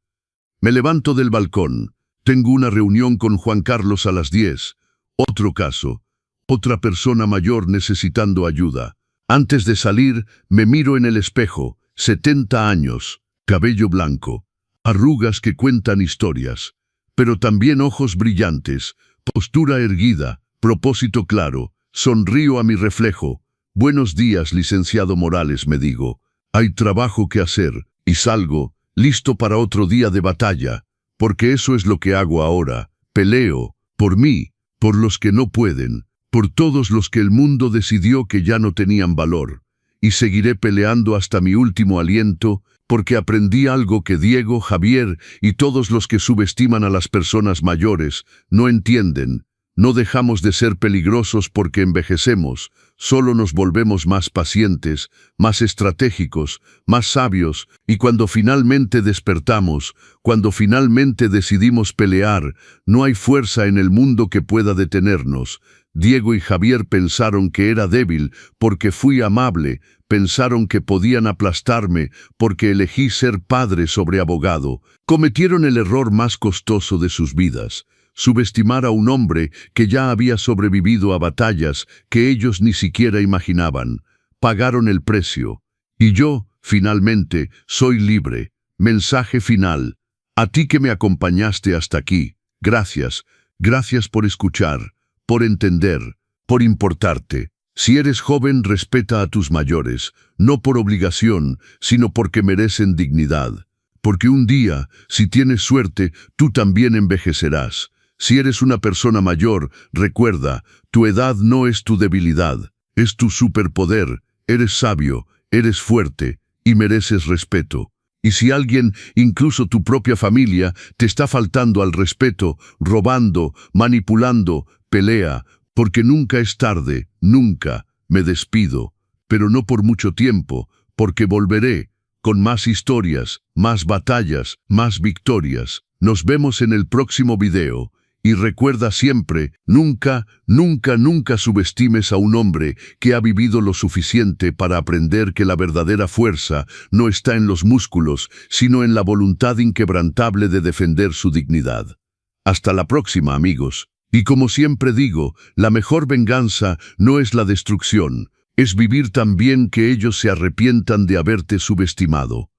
Me levanto del balcón, tengo una reunión con Juan Carlos a las 10, otro caso, otra persona mayor necesitando ayuda. Antes de salir, me miro en el espejo, 70 años, cabello blanco, arrugas que cuentan historias, pero también ojos brillantes, postura erguida, propósito claro, sonrío a mi reflejo. Buenos días, licenciado Morales, me digo. Hay trabajo que hacer, y salgo, listo para otro día de batalla, porque eso es lo que hago ahora. Peleo, por mí, por los que no pueden, por todos los que el mundo decidió que ya no tenían valor. Y seguiré peleando hasta mi último aliento, porque aprendí algo que Diego, Javier y todos los que subestiman a las personas mayores no entienden. No dejamos de ser peligrosos porque envejecemos, solo nos volvemos más pacientes, más estratégicos, más sabios, y cuando finalmente despertamos, cuando finalmente decidimos pelear, no hay fuerza en el mundo que pueda detenernos. Diego y Javier pensaron que era débil porque fui amable, pensaron que podían aplastarme porque elegí ser padre sobre abogado. Cometieron el error más costoso de sus vidas. Subestimar a un hombre que ya había sobrevivido a batallas que ellos ni siquiera imaginaban. Pagaron el precio. Y yo, finalmente, soy libre. Mensaje final. A ti que me acompañaste hasta aquí, gracias. Gracias por escuchar, por entender, por importarte. Si eres joven, respeta a tus mayores, no por obligación, sino porque merecen dignidad. Porque un día, si tienes suerte, tú también envejecerás. Si eres una persona mayor, recuerda, tu edad no es tu debilidad, es tu superpoder, eres sabio, eres fuerte y mereces respeto. Y si alguien, incluso tu propia familia, te está faltando al respeto, robando, manipulando, pelea, porque nunca es tarde, nunca. Me despido, pero no por mucho tiempo, porque volveré, con más historias, más batallas, más victorias. Nos vemos en el próximo video. Y recuerda siempre, nunca, nunca, nunca subestimes a un hombre que ha vivido lo suficiente para aprender que la verdadera fuerza no está en los músculos, sino en la voluntad inquebrantable de defender su dignidad. Hasta la próxima, amigos. Y como siempre digo, la mejor venganza no es la destrucción, es vivir tan bien que ellos se arrepientan de haberte subestimado.